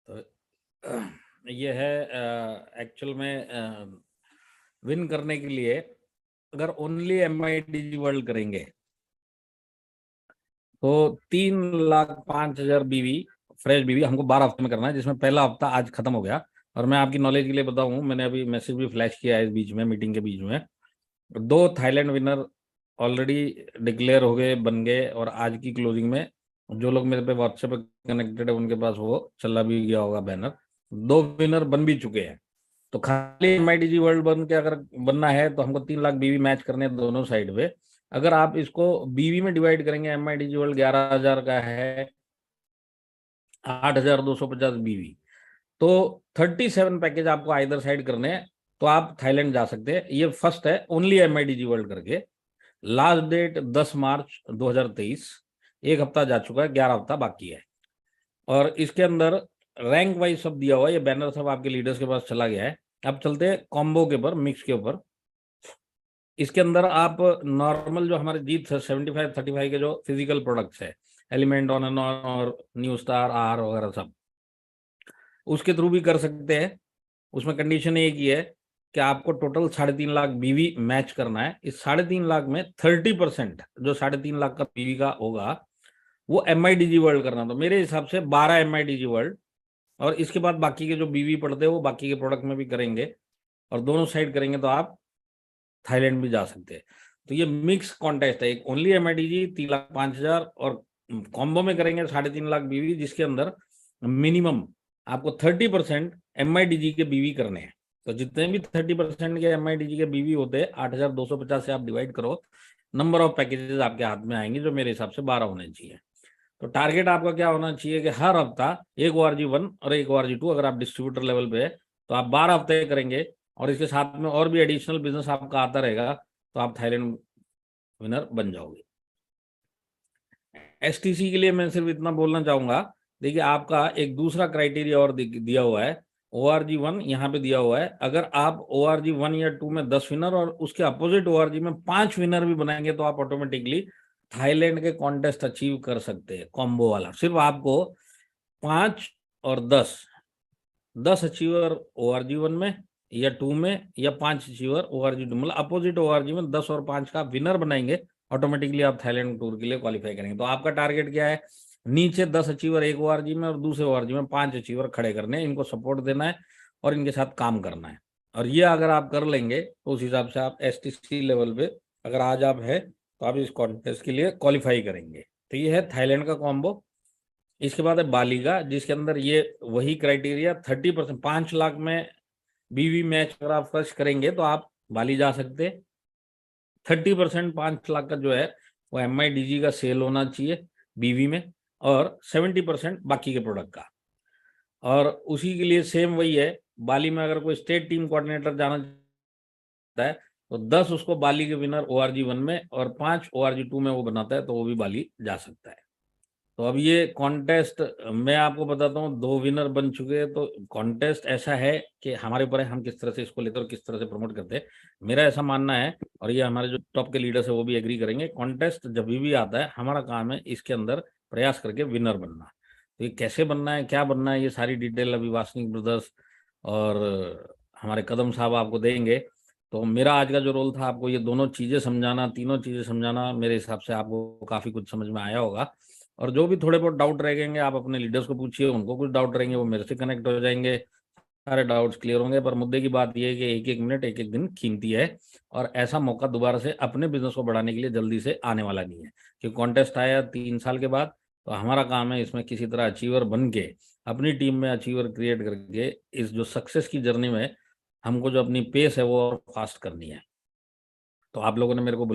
S1: तो ये है एक्चुअल में विन करने के लिए अगर ओनली MIDG वर्ल्ड करेंगे तो 3,05,000 बीवी, फ्रेश बीवी हमको 12 हफ्ते में करना है, जिसमें पहला हफ्ता आज खत्म हो गया। और मैं आपकी नॉलेज के लिए बताऊं, मैंने अभी मैसेज भी फ्लैश किया है इस बीच में, मीटिंग के बीच में 2 थाईलैंड विनर ऑलरेडी डिक्लेयर हो गए, बन गए। और आज की क्लोजिंग में जो लोग मेरे पे व्हाट्सएप पे कनेक्टेड है उनके पास वो चला भी गया होगा बैनर, 2 विनर बन भी चुके हैं। तो खाली MIDG वर्ल्ड बन के अगर बनना है तो हमको 3 लाख बीवी मैच करने हैं दोनों साइड पे। अगर आप इसको बीवी में डिवाइड करेंगे, MIDG वर्ल्ड 11,000 का है, 8,250 बीवी, तो 37 पैकेज आपको आइदर साइड करने हैं। तो आप थाईलैंड जा सकते हैं। ये फर्स्ट है ओनली MIDG वर्ल्ड करके। लास्ट डेट 10 मार्च 2023, 1 हफ्ता जा चुका है, 11 हफ्ता बाकी है। और इसके अंदर रैंक वाइज सब दिया हुआ है, ये बैनर सब आपके लीडर्स के पास चला गया है। अब चलते हैं कॉम्बो के ऊपर, मिक्स के ऊपर। इसके अंदर आप नॉर्मल जो हमारे जीत 75-35 के जो फिजिकल प्रोडक्ट्स है, एलिमेंट, ऑन एंड ऑन और न्यू स्टार, आर वगैरह सब, उसके थ्रू भी कर सकते हैं। उसमें कंडीशन एक ही है कि आपको टोटल 3.5 लाख बीवी मैच करना है। इस 3.5 लाख में 30% जो 3.5 लाख का बीवी का होगा वो MIDG वर्ल्ड करना। तो मेरे हिसाब से 12 MIDG वर्ल्ड, और इसके बाद बाकी के जो बीवी पड़ते हैं वो बाकी के प्रोडक्ट में भी करेंगे और दोनों साइड करेंगे तो आप थाईलैंड भी जा सकते हैं। तो ये मिक्स कॉन्टेस्ट है, एक ओनली MIDG 3,05,000 और कॉम्बो में करेंगे 3.5 लाख बीवी, जिसके अंदर मिनिमम आपको 30% MIDG के बीवी करने हैं। तो जितने भी 30% के MIDG के बीवी होते हैं 8,250 से आप डिवाइड करो, नंबर ऑफ पैकेजेस आपके हाथ में आएंगे, जो मेरे हिसाब से 12 होने चाहिए। तो टारगेट आपका क्या होना चाहिए कि हर हफ्ता एक ORG1 और एक ORG2, अगर आप डिस्ट्रीब्यूटर लेवल पे है तो आप 12 हफ्ते करेंगे, और इसके साथ में और भी एडिशनल बिजनेस आपका आता रहेगा, तो आप थाईलैंड विनर बन जाओगे। STC के लिए मैं सिर्फ इतना बोलना चाहूंगा, देखिए आपका एक दूसरा क्राइटेरिया और दिया हुआ है, ORG1 यहाँ पे दिया हुआ है, अगर आप ORG1 या 2 में 10 विनर और उसके अपोजिट ORG में 5 विनर भी बनाएंगे तो आप ऑटोमेटिकली थाईलैंड के कॉन्टेस्ट अचीव कर सकते हैं, कॉम्बो वाला। सिर्फ आपको 5 और 10 अचीवर ORG1 में या 2 में, या 5 अचीवर ORG2, मतलब अपोजिट ORG में 10 और 5 का विनर बनाएंगे, ऑटोमेटिकली आप थाईलैंड टूर के लिए क्वालिफाई करेंगे। तो आपका टारगेट क्या है, नीचे 10 अचीवर एक ORG में और दूसरे ORG में 5 अचीवर खड़े करने हैं, इनको सपोर्ट देना है और इनके साथ काम करना है। और ये अगर आप कर लेंगे तो उस हिसाब से आप STC लेवल पे अगर आज आप है तो आप इस कॉन्टेस्ट के लिए क्वालिफाई करेंगे। तो ये है थाईलैंड का कॉम्बो। इसके बाद है बाली का, जिसके अंदर ये वही क्राइटेरिया 30%, 5 लाख में बीवी मैच अगर आप खर्च करेंगे तो आप बाली जा सकते। 30% 5 लाख का जो है वो MIDG का सेल होना चाहिए बीवी में, और 70% बाकी के प्रोडक्ट का। और उसी के लिए सेम वही है, बाली में अगर कोई स्टेट टीम कोऑर्डिनेटर जाना चाहता है तो 10 उसको बाली के विनर ORG1 में और 5 ORG2 में वो बनाता है तो वो भी बाली जा सकता है। तो अब ये कॉन्टेस्ट मैं आपको बताता हूँ, 2 विनर बन चुके हैं। तो कॉन्टेस्ट ऐसा है कि हमारे ऊपर है हम किस तरह से इसको लेते हैं और किस तरह से प्रमोट करते हैं। मेरा ऐसा मानना है, और ये हमारे जो टॉप के लीडर्स है वो भी एग्री करेंगे, कॉन्टेस्ट जब भी आता है हमारा काम है इसके अंदर प्रयास करके विनर बनना। तो ये कैसे बनना है, क्या बनना है, ये सारी डिटेल अभी वासनिक ब्रदर्स और हमारे कदम साहब आपको देंगे। तो मेरा आज का जो रोल था आपको ये दोनों चीज़ें समझाना, तीनों चीज़ें समझाना। मेरे हिसाब से आपको काफ़ी कुछ समझ में आया होगा, और जो भी थोड़े बहुत डाउट रहेंगे आप अपने लीडर्स को पूछिए, उनको कुछ डाउट रहेंगे वो मेरे से कनेक्ट हो जाएंगे, सारे डाउट्स क्लियर होंगे। पर मुद्दे की बात यह है कि एक एक मिनट एक एक दिन कीमती है, और ऐसा मौका दोबारा से अपने बिजनेस को बढ़ाने के लिए जल्दी से आने वाला नहीं है। क्योंकि कॉन्टेस्ट आया 3 साल के बाद, तो हमारा काम है इसमें किसी तरह अचीवर बन के अपनी टीम में अचीवर क्रिएट करके इस जो सक्सेस की जर्नी में हमको जो अपनी पेस है वो और फास्ट करनी है। तो आप लोगों ने मेरे को